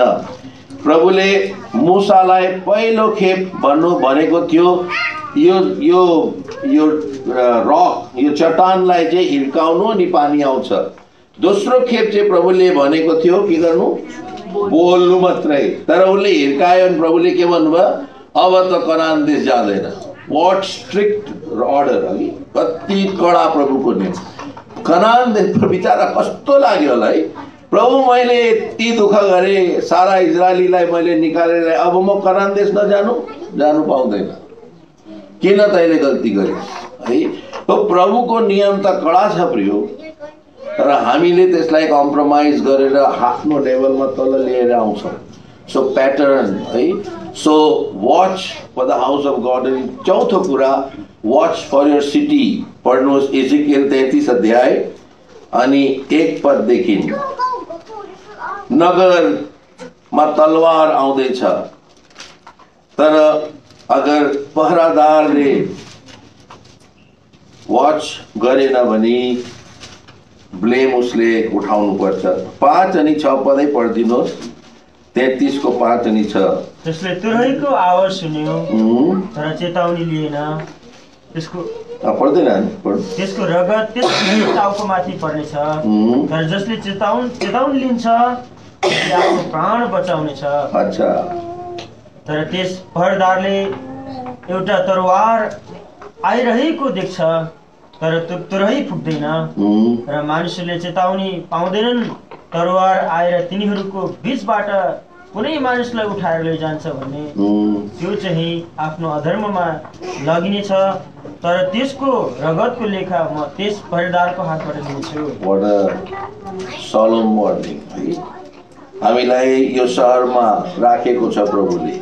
प्रभुले मूसालाई पहिलो खेप भनेको थियो यो रक, यो चट्टानलाई चाहिँ हिर्काउनु अनि पानी आउँछ। दोस्रो खेप चाहिँ प्रभुले भनेको थियो के गर्नु? बोल्नु मात्रै। तर उसले हिर्कायो अनि प्रभुले के भन्नुभयो? अब त कनान देश जाँदैन। व्हाट स्ट्रिक्ट अर्डर है, कति कडा प्रभुको नियम। कनान देश बिचारा कस्तो लाग्यो होला है। प्रभु मैले यति दुःख गरेँ, सारा इजरायलीलाई मैले निकालेर, अब म कनान देश जानु पाउँदैन। किन तैँले गल्ती गरे है? तो प्रभुको नियम त कडा छ प्रियो, तर हामीले त्यसलाई कम्प्रोमाइज गरेर आफ्नो लेभलमा तल लिएर आउँछौँ। सो प्याटर्न है। So watch for the house of God. चौथो कुरा, वाच फर योर सिटी। पढ्नुहोस् इजिकेल 33 अध्याय अनि 1 पददेखि। नगरमा तलवार आउँदैछ, तर अगर पहरादारले वाच गरेन भने ब्लेम उसले उठाउनु पर्छ। 5 अनि 6 पदै पढिदिनुहोस्। 33 को 5 अनि 6। त्यसले तुरैको आवाज सुन्यो तर चेतावनी लिएन, त्यसको पर्दैन नि पढ्नु। त्यसको रगत त्यसको टाउको माथि पर्नेछ, तर जसले चेतावनी लिन्छ त्यसले आफ्नो प्राण बचाउनेछ। अच्छा। तर त्यस पहरेदारले एउटा तरवार आइरहेको देख्छ, तर तुरही फुट्दैन, र मानिसहरूले चेतावनी पाउँदैनन् तरवार आएर तिनीहरूको बीचबाट कुनै मानिसलाई उठाएर लैजान्छ भन्ने। त्यो चाहिँ आफ्नो अधर्ममा लगिनेछ, तर त्यसको रगतको लेखा म त्यस पहरेदारको हातबाट लिन्छु। What a solemn warning है। हामीलाई यो सहरमा राखेको छ प्रभुले,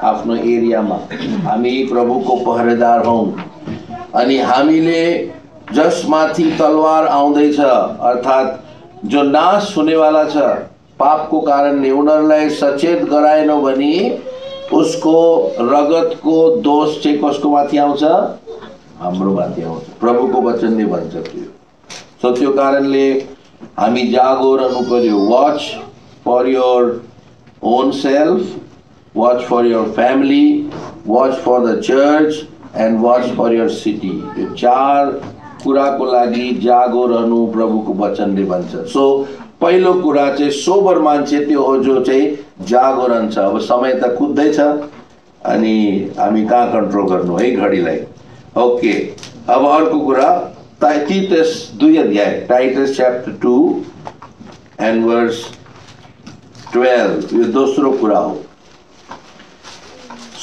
आफ्नो एरियामा। हामी प्रभुको पहरेदार हौं, अनि हामीले जसमाथि तलवार आउँदैछ अर्थात् जो नाश हुनेवाला छ पापको कारणले, उनीहरूलाई सचेत गराएनौ भने उसको रगतको दोष चाहिँ कसको माथि आउँछ? हाम्रो माथि आउँछ। प्रभुको वचनले भन्छ त्यो। सो त्यो कारणले हामी जागो रहनु पर्यो। Watch for your own self, watch for your family, watch for the church and watch for your city. यो चार कुराको लागि जागो रहनु प्रभुको वचनले भन्छ। सो पहिलो कुरा चाहिँ सोबर मान्छे त्यो हो जो चाहिँ जागो रहन्छ। अब समय त कुद्दैछ अनि हामी कहाँ कन्ट्रोल गर्नु है घडीलाई। ओके, अब अर्को कुरा टाइटस 2 अध्याय, टाइटस च्याप्टर 2 एन्ड वर्स 12, यो दोस्रो कुरा हो।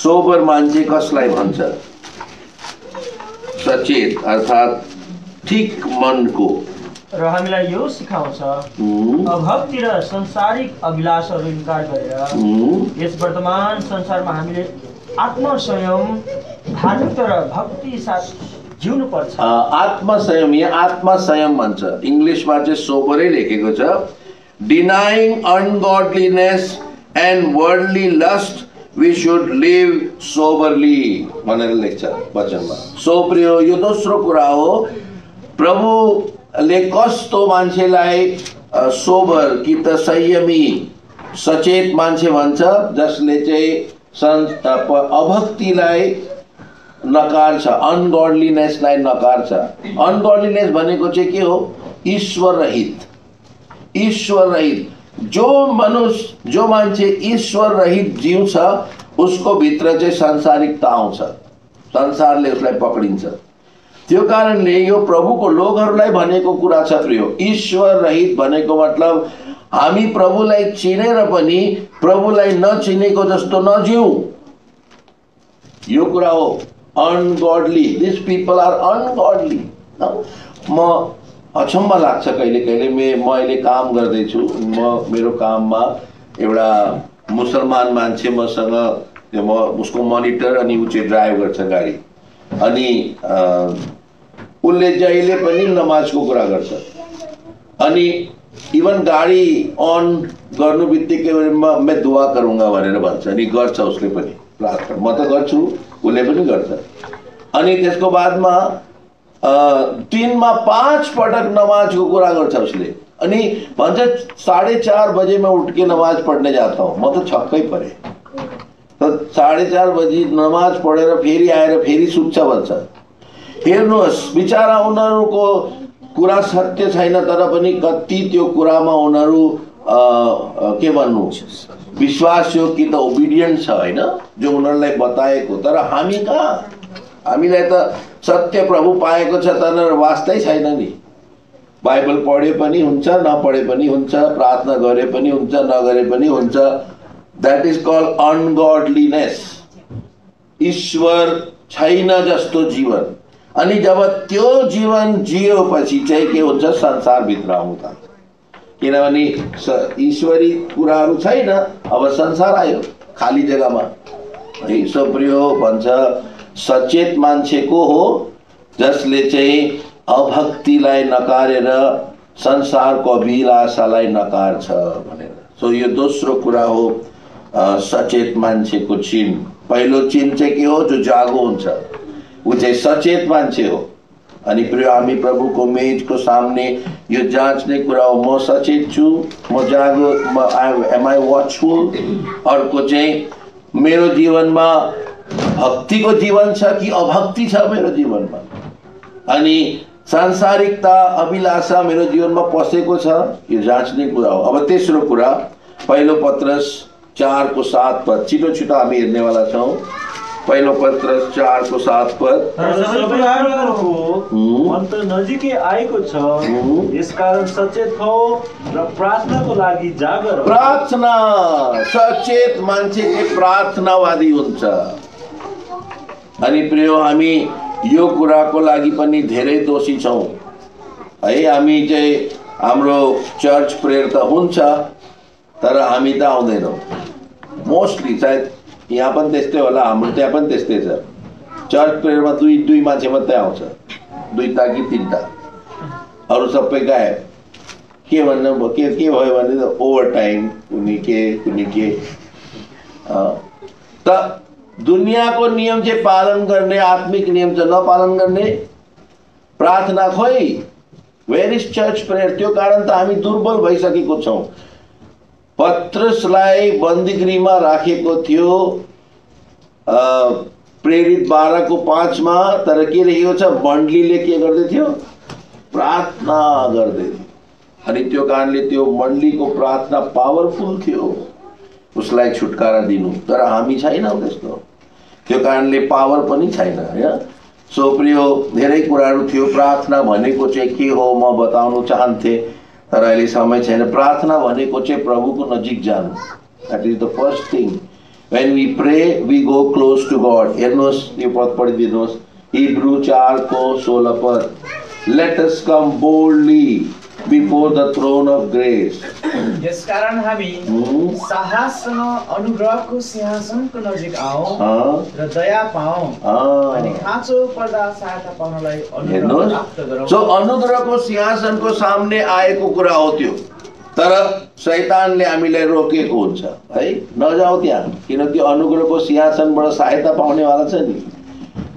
सोबर मान्छे कसलाई भन्छ? सचेत अर्थात् ठीक मनको। र हामीलाई यो सिकाउँछ अभक्ति र संसारिक अभिलाषहरू इन्कार गरेर यस वर्तमान संसारमा हामीले आत्मसंयम, धार्मिकता र भक्ति साथ जिउनु पर्छ। आत्मसंयम, यहाँ आत्मसंयम भन्छ, इङ्ग्लिसमा चाहिँ सोबरै लेखेको छ। Denying ungodliness and worldly lust we should live soberly भनेर लेख्छ वचनमा। सो प्रिय, यो दोस्रो कुरा हो। प्रभुले कस्तो मान्छेलाई सोबर कि त संयमी सचेत मान्छे भन्छ, जसले चाहिँ अभक्तिलाई नकार्छ, अनगॉडलीनेसलाई नकार्छ। अनगॉडलीनेस भनेको चाहिँ के हो? ईश्वर रहित। ईश्वर रहित जो मान्छे ईश्वर रहित जिउँछ उसको भित्र चाहिँ सांसारिकता आउँछ, संसारले उसलाई पक्रिन्छ। त्यो कारणले यो प्रभुको लोकहरूलाई भनेको कुरा छ प्रिय। ईश्वर रहित भनेको मतलब हामी प्रभुलाई चिनेर पनि प्रभुलाई नचिनेको जस्तो नजिउ, यो कुरा हो। Ungodly, this people are ungodly. म अचम्म लाग्छ कहिले कहिले। म अहिले काम गर्दैछु, मेरो काममा एउटा मुसलमान मान्छे मसँग, म उसको मोनिटर, अनि ऊ चाहिँ ड्राइभ गर्छ गाडी, अनि उसले जहिले पनि नमाजको कुरा गर्छ। अनि इभन गाडी अन गर्नु बित्तिकै मैं दुआ गरूँगा भनेर भन्छ, अनि गर्छ उसले पनि प्रार्थना। म त गर्छु, उसले पनि गर्छ। अनि त्यसको बादमा दिनमा 5 पटक नमाजको कुरा गर्छ उसले, अनि भन्छ 4:30 बजे मैं उठ के नमाज पढ़ने जाता हूँ। म त छक्कै परे। तो 4:30 बजे नमाज पढेर फेरि आएर फेरि सुत्छ भन्छ। हेर्नुहोस्, बिचारा उनीहरूको कुरा सत्य छैन, तर पनि कति त्यो कुरामा उनीहरू के भन्नु, विश्वास हो कि त ओबिडियन्ट छ हैन, जो उनीहरूलाई बताएको। तर हामी कहाँ? हामीलाई त सत्य प्रभु पाएको छ, तर वास्तै छैन नि। बाइबल पढे पनि हुन्छ, नपढे पनि हुन्छ, प्रार्थना गरे पनि हुन्छ, नगरे पनि हुन्छ। That is called ungodliness. ईश्वर छैन जस्तो जीवन। अनि जब त्यो जीवन जिएपछि चाहिँ के हुन्छ? संसार भित्र आउँछ। किनभने ईश्वरी कुराहरू छैन, अब संसार आयो खाली जग्गामा। है सप्रियो भन्छ, सचेत मान्छे को हो? जसले चाहिँ अभक्तिलाई नकारेर संसारको अभिलाषालाई नकार्छ भनेर। सो यो दोस्रो कुरा हो सचेत मान्छेको चिन्ह। पहिलो चिन्ह चाहिँ के हो? जो जागो हुन्छ, ऊ चाहिँ सचेत मान्छे हो। अनि हामी प्रभुको मेजको सामने यो जाँच्ने कुरा हो, म सचेत छु, म जागो, एम आई वाचफुल। अर्को चाहिँ मेरो जीवनमा भक्तिको जीवन छ कि अभक्ति छ मेरो जीवनमा? अनि सांसारिकता अभिलाषा मेरो जीवनमा पसेको छ, यो जाँच्ने कुरा हो। अब तेस्रो कुरा, पहिलो पत्रस 4:7 छिटो छिटो हामी हेर्नेवाला छौँ। पहिलो पत्रस 4:7 तर सबै कुराको अन्त नजिकै आएको छ, यसकारण सचेत हो र प्रार्थनाको लागि जागर हो। प्रार्थना, सचेत मान्छे के प्रार्थनावादी हुन्छ। अनि प्रिय, हामी यो कुराको लागि पनि धेरै दोषी छौँ है। हामी चाहिँ हाम्रो चर्च प्रेयर त हुन्छ, तर हामी त आउँदैनौँ मोस्टली। सायद यहाँ पनि त्यस्तै होला, हाम्रो त्यहाँ पनि त्यस्तै छ। चर्च प्रेयरमा दुई मान्छे मात्रै आउँछ, 2टा कि 3टा, अरू सबै गायब। के भन्नु के भयो भने ओभर टाइम कुनै के। त दुनियाँको नियम चाहिँ पालन गर्ने, आत्मिक नियम चाहिँ नपालन गर्ने। प्रार्थना खोइ, वेयर इज चर्च प्रेयर? त्यो कारण त हामी दुर्बल भइसकेको छौँ। पत्रसलाई बन्दीगृहमा राखेको थियो प्रेरित 12:5 तर के लेखेको छ? मण्डलीले के गर्दै थियो? प्रार्थना गर्दै थियो। अनि त्यो कारणले त्यो मण्डलीको प्रार्थना पावरफुल थियो उसलाई छुटकारा दिनु, तर हामी छैनौँ त्यस्तो। त्यो कारणले पावर पनि छैन हैन। सो प्रियो, धेरै कुराहरू थियो। प्रार्थना भनेको चाहिँ के हो म बताउन चाहन्थे, तर अहिले समय छैन। प्रार्थना भनेको चाहिँ प्रभुको नजिक जानु। That is the first thing. When we pray we go close to God. हेर्नुहोस्, यो पद पढिदिनुहोस्, Hebrews 4:16। Let us come boldly before the throne of grace. यसकारण हामी साहससँग अनुग्रहको सिंहासनको नजिक आऊ र दया पाऊ अनि खाँचो पर्दा सहायता पाउनलाई अनुग्रह प्राप्त गरौँ। सो अनुग्रहको सिंहासनको सामने आएको कुरा हो त्यो, तर शैतानले हामीलाई रोकेको हुन्छ है, नजाऊ त्यहाँ, किन त्यो अनुग्रहको सिंहासनबाट सहायता पाउनेवाला छ नि।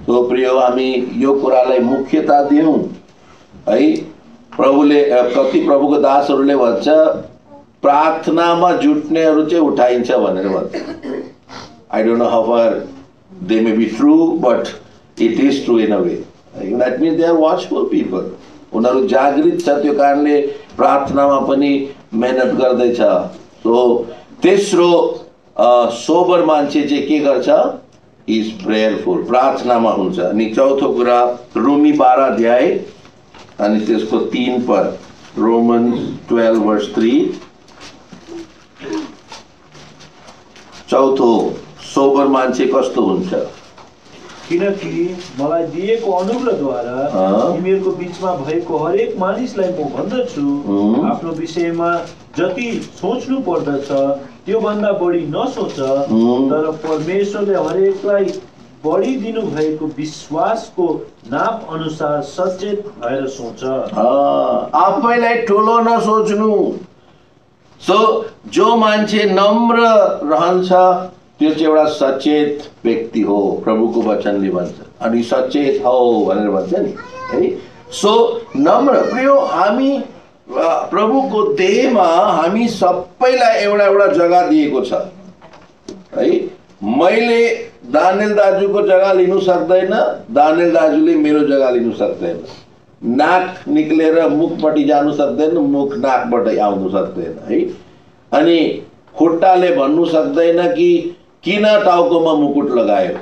सो प्रियो, हामी यो कुरालाई मुख्यता दिउँ है। प्रभुले कति प्रभुको दासहरूले भन्छ प्रार्थनामा जुट्नेहरू चाहिँ उठाइन्छ भनेर भन्छ। I don't know how far they may be true, but it is true in a way. That means they are watchful people. उनीहरू जागृत छ, त्यो कारणले प्रार्थनामा पनि मेहनत गर्दैछ। सो तेस्रो सोबर मान्छे चाहिँ के गर्छ? इज प्रेयरफुल, प्रार्थनामा हुन्छ। अनि चौथो कुरा, रोमी 12 अनि त्यसको 3 पद, रोमन्स 12:3। चौथो, सोबर मान्छे कस्तो हुन्छ? किनकि मलाई दिएको अनुग्रहद्वारा तिमीहरूको बिचमा भएको हरेक मानिसलाई म भन्दछु, आफ्नो विषयमा जति सोच्नु पर्दछ त्यो भन्दा बढी नसोच, तर परमेश्वरले हरेकलाई बढी दिनु भएको विश्वासको नाप अनुसार सचेत भएर सोच। आफैलाई ठुलो नसोच्नु। सो जो मान्छे नम्र रहन्छ त्यो चाहिँ एउटा सचेत व्यक्ति हो, प्रभुको वचनले भन्छ। अनि सचेत हो भनेर भन्छ नि है। सो नम्र। प्रियो, हामी प्रभुको देहमा हामी सबैलाई एउटा एउटा जग्गा दिएको छ है। मैले दानियल दाजुको जग्गा लिनु सक्दैन, दानियल दाजुले मेरो जग्गा लिनु सक्दैन। नाक निक्लेर मुखपट्टि जानु सक्दैन, मुख नाकबाट आउनु सक्दैन है। अनि खुट्टाले भन्नु सक्दैन कि किन टाउकोमा मुकुट लगायो,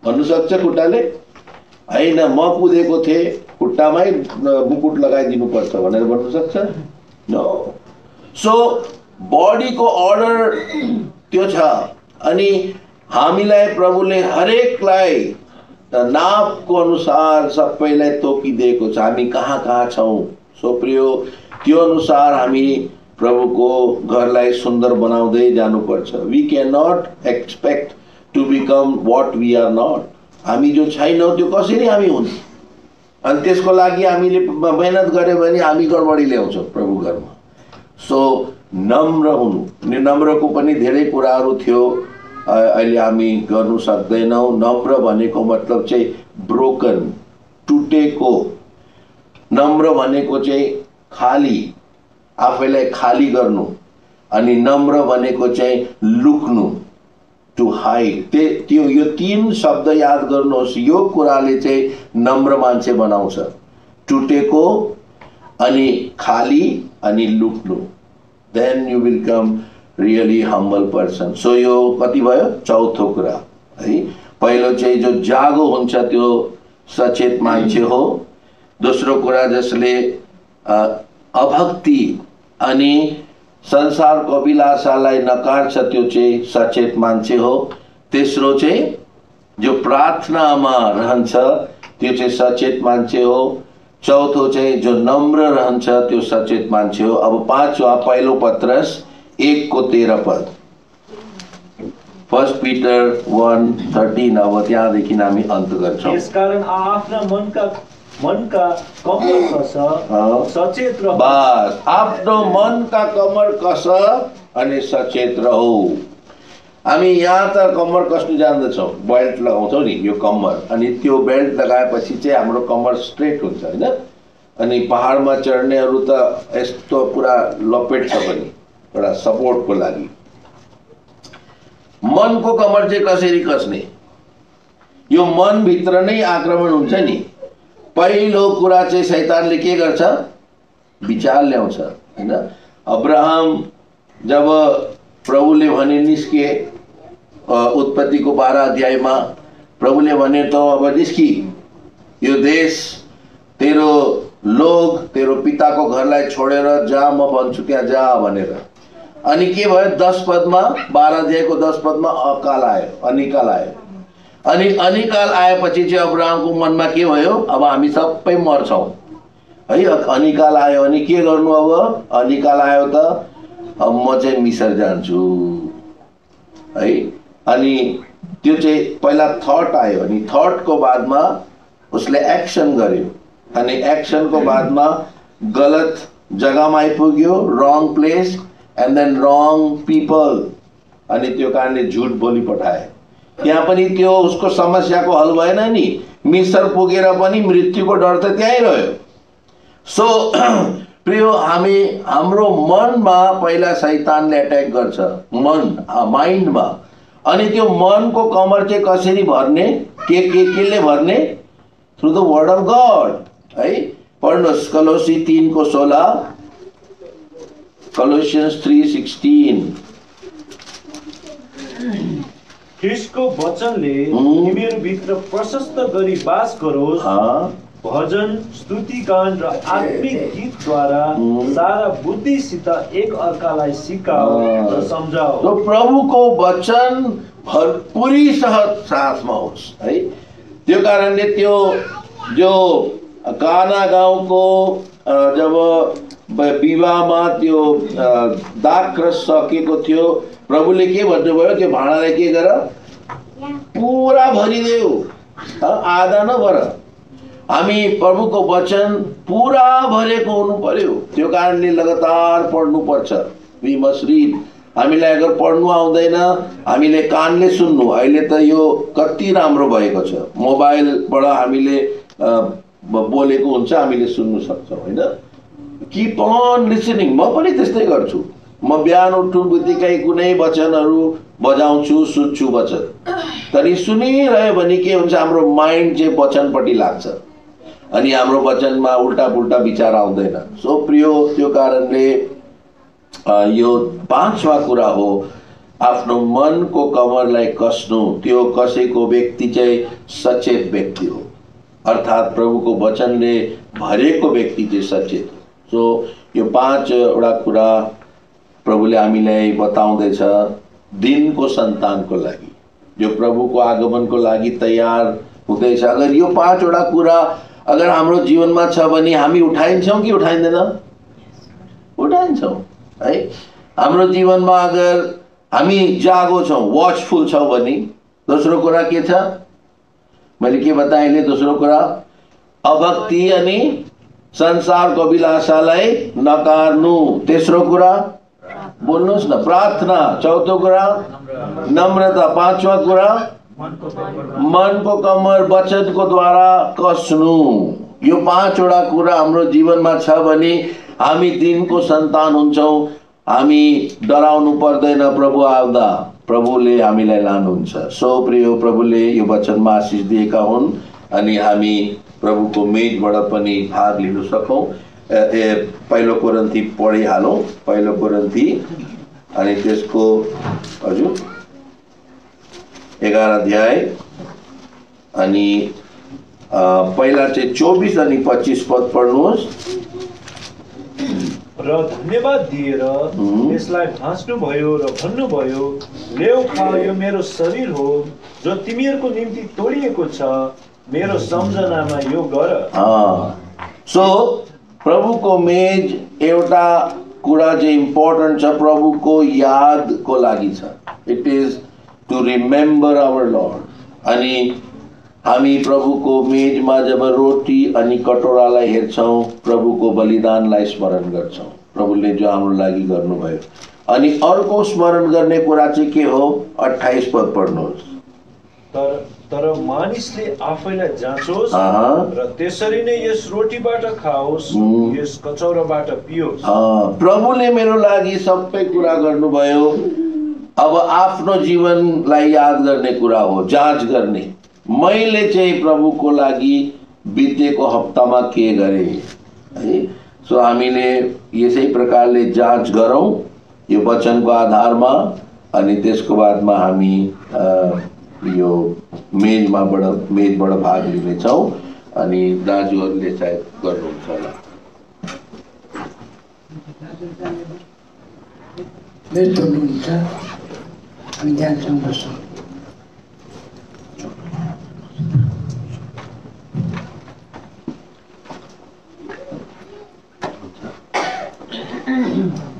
भन्नु सक्छ खुट्टाले? होइन, म कुदेको थिएँ, खुट्टामै मुकुट लगाइदिनु पर्छ भनेर भन्नु सक्छ? नो। सो बडीको अर्डर त्यो छ। अनि हामीलाई प्रभुले हरेकलाई नापको अनुसार सबैलाई तोकिदिएको छ, हामी कहाँ कहाँ छौँ। सो प्रियो, त्यो अनुसार हामी प्रभुको घरलाई सुन्दर बनाउँदै जानुपर्छ। We can not expect to become what we are not. हामी जो छैनौँ त्यो कसरी हामी हुन्छ? अनि त्यसको लागि हामीले मेहनत गऱ्यो भने हामी गडबडी ल्याउँछौँ प्रभु घरमा। सो नम्र हुनु। नम्रको पनि धेरै कुराहरू थियो, अहिले हामी गर्नु सक्दैनौँ। नम्र भनेको मतलब चाहिँ ब्रोकन, टुटेको। नम्र भनेको चाहिँ खाली, आफैलाई खाली गर्नु। अनि नम्र भनेको चाहिँ लुक्नु टु हाइड। त्यो यो 3 शब्द याद गर्नुहोस्। यो कुराले चाहिँ नम्र मान्छे बनाउँछ। टुटेको अनि खाली अनि लुक्नु, then you will come really humble person. सो यो कति भयो? चौथो कुरा है। पहिलो चाहिँ जो जागो हुन्छ त्यो सचेत मान्छे हो। दोस्रो कुरा जसले अभक्ति अनि संसारको अभिलाषालाई नकार्छ त्यो चाहिँ सचेत मान्छे हो। तेस्रो चाहिँ जो प्रार्थनामा रहन्छ त्यो चाहिँ सचेत मान्छे हो। चौथो चाहिँ जो नम्र रहन्छ त्यो सचेत मान्छे हो। अब पाँचवा पहिलो पत्रस 1:13 पद, 1 Peter 1:13। अब त्यहाँदेखि हामी अन्त गर्छौँ। यसकारण आफ्ना मनका कमर कस सचेत रह। बस आफ्नो मनका कमर कस अनि सचेत रहो। हामी यहाँ त कमर कस्नु जान्दछौँ, बेल्ट लगाउँछौँ नि, यो कमर। अनि त्यो बेल्ट लगाएपछि चाहिँ हाम्रो कमर स्ट्रेट हुन्छ हैन। अनि पहाडमा चढ्नेहरू त यस्तो पुरा लपेट छ पनि एउटा सपोर्टको लागि। मनको कमर चाहिँ कसरी कसने? यो मन भित्र नै आक्रमण हुन्छ नि। पहिलो कुरा चाहिँ शैतानले के गर्छ? विचार ल्याउँछ हैन। अब्राहम जब प्रभुले भने निस्के, उत्पत्तिको 12 अध्यायमा प्रभुले भने त अब निस्की, यो देश तेरो लोग तेरो पिताको घरलाई छोडेर जा, म भन्छु त्यहाँ जा भनेर। अनि के भयो? 10 पदमा, 12 अध्यायको 10 पदमा अकाल आयो, अनिकाल आयो। अनि अनिकाल आएपछि चाहिँ अब्राहमको मनमा के भयो? अब हामी सबै मर्छौँ है। अनिकाल आयो अनि के गर्नु? अब अनिकाल आयो त अब म चाहिँ मिसर जान्छु है। अनि त्यो चाहिँ पहिला थट आयो, अनि थटको बादमा उसले एक्सन गर्यो, अनि एक्सनको बादमा गलत जग्गामा आइपुग्यो, wrong place and then wrong people. अनि त्यो कारणले झुट बोली पठाए। त्यहाँ पनि त्यो उसको समस्याको हल भएन नि। मिसर पुगेर पनि मृत्युको डर त त्यहीँ रह्यो। सो प्रियो, हाम्रो मनमा पहिला शैतानले अट्याक गर्छ, मन माइन्डमा। अनि त्यो मनको कमर चाहिँ कसरी भर्ने? केले भर्ने? Through the word of God है। पढ्नुहोस् कलोसी 3:16, Colossians 3:16। ख्रिस्टको वचनले तिमीहरू भित्र प्रशस्त गरी बास गरोस्। भजन, स्तुतिगान र आत्मिक गीतद्वारा सारा बुद्धिसित एक अर्कालाई सिकाओ र सम्झाओ। तो प्रभुको वचन भरपुरी साथमा होस् है। त्यो कारणले त्यो जो काना गाउँको जब विवाहमा त्यो दागरस सकेको थियो, प्रभुले के भन्नुभयो? त्यो भाँडालाई के गर? पुरा भरिदेऊ, आधा नभर। हामी प्रभुको वचन पुरा भरेको हुनु पर्यो। त्यो कारणले लगातार पढ्नु पर्छ। We must read. हामीलाई अगर पढ्नु आउँदैन, हामीले कानले सुन्नु। अहिले त यो कति राम्रो भएको छ, मोबाइलबाट हामीले बोलेको हुन्छ, हामीले सुन्नु सक्छौँ हैन। Keep on listening. म पनि त्यस्तै गर्छु। म बिहान उठ्नु बित्तिकै कुनै वचनहरू बजाउँछु, सुन्छु वचन। तर सुनिरह्यो भने के हुन्छ? हाम्रो माइन्ड चाहिँ वचनपट्टि लाग्छ अनि हाम्रो वचनमा उल्टा पुल्टा विचार आउँदैन। सो प्रियो, त्यो कारणले यो 5वां कुरा हो, आफ्नो मनको कमरलाई कस्नु। त्यो कसेको व्यक्ति चाहिँ सचेत व्यक्ति हो, अर्थात् प्रभुको वचनले भरेको व्यक्ति चाहिँ सचेत हो। सो यो 5वटा कुरा प्रभुले हामीलाई बताउँदैछ दिनको सन्तानको लागि, जो प्रभुको आगमनको लागि तयार हुँदैछ। अगर यो 5वटा कुरा अगर हाम्रो जीवनमा छ भने हामी उठाइन्छौँ कि उठाइँदैन? उठाइन्छौँ है। हाम्रो जीवनमा अगर हामी जागो छौँ, वाचफुल छौँ भने दोस्रो कुरा के छ? मैले के बताएँ अहिले? दोस्रो कुरा अभक्ति अनि संसारको अभिलाषालाई नकार्नु। तेस्रो कुरा बोल्नुहोस् न, प्रार्थना। चौथो कुरा नम्रता। 5वां कुरा मनको कमर वचनको द्वारा कस्नु। यो 5वटा कुरा हाम्रो जीवनमा छ भने हामी दिनको सन्तान हुन्छौँ। हामी डराउनु पर्दैन प्रभु आउँदा प्रभुले हामीलाई लानुहुन्छ। सो प्रिय, प्रभुले यो वचनमा आशिष दिएका हुन् अनि हामी प्रभुको मेजबाट पनि भाग लिन सकौँ। पहिलो कोरिन्थी पढिहालौँ, पहिलो कोरिन्थी अनि त्यसको हजुर 11 अध्याय अनि पहिला चाहिँ 24 अनि 25 पद पढ्नुहोस्। र धन्यवाद दिएर यसलाई भाँच्नुभयो र भन्नुभयो, लेऊ खा, यो मेरो शरीर हो जो तिमीहरूको निम्ति तोडिएको छ, मेरो सम्झनामा यो गर। सो प्रभुको मेज एउटा कुरा चाहिँ इम्पोर्टेन्ट छ, प्रभुको यादको लागि छ। It is to remember our lord. अनि हामी प्रभुको मेजमा जब रोटी अनि कटोरालाई हेर्छौँ, प्रभुको बलिदानलाई स्मरण गर्छौँ, प्रभुले जो हाम्रो लागि गर्नुभयो। अनि अर्को स्मरण गर्ने कुरा चाहिँ के हो? 28 पद पढ्नुहोस्। तर मानिसले आफैलाई जाँचोस् र त्यसरी नै यस रोटीबाट खाओस्, यस कचौराबाट पियोस्। प्रभुले मेरो लागि सबै कुरा गर्नुभयो। अब आफ्नो जीवनलाई याद गर्ने कुरा हो, जाँच गर्ने। मैले चाहिँ प्रभुको लागि बितेको हप्तामा के गरेँ है। सो हामीले यसै प्रकारले जाँच गरौँ यो वचनको आधारमा अनि त्यसको बादमा हामी यो मेजबाट भाग लिनेछौँ अनि दाजुहरूले सायद गर्नुहुन्छ होला।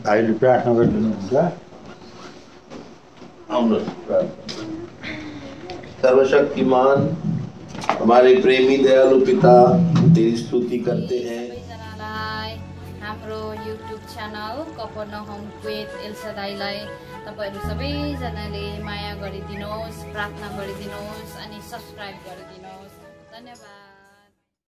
अहिले प्रार्थना गरिदिनुहुन्छ। सर्वशक्तिमान हमारे प्रेमी दयालु पिता, तेरी स्तुति करते हैं। हाम्रो युट्युब च्यानल कफरनहुम विथ एल्सादाईलाई तपाईहरु सबैजनाले माया गरिदिनुहोस्, प्रार्थना गरिदिनुहोस् अनि सब्स्क्राइब गरिदिनुहोस्। धन्यवाद।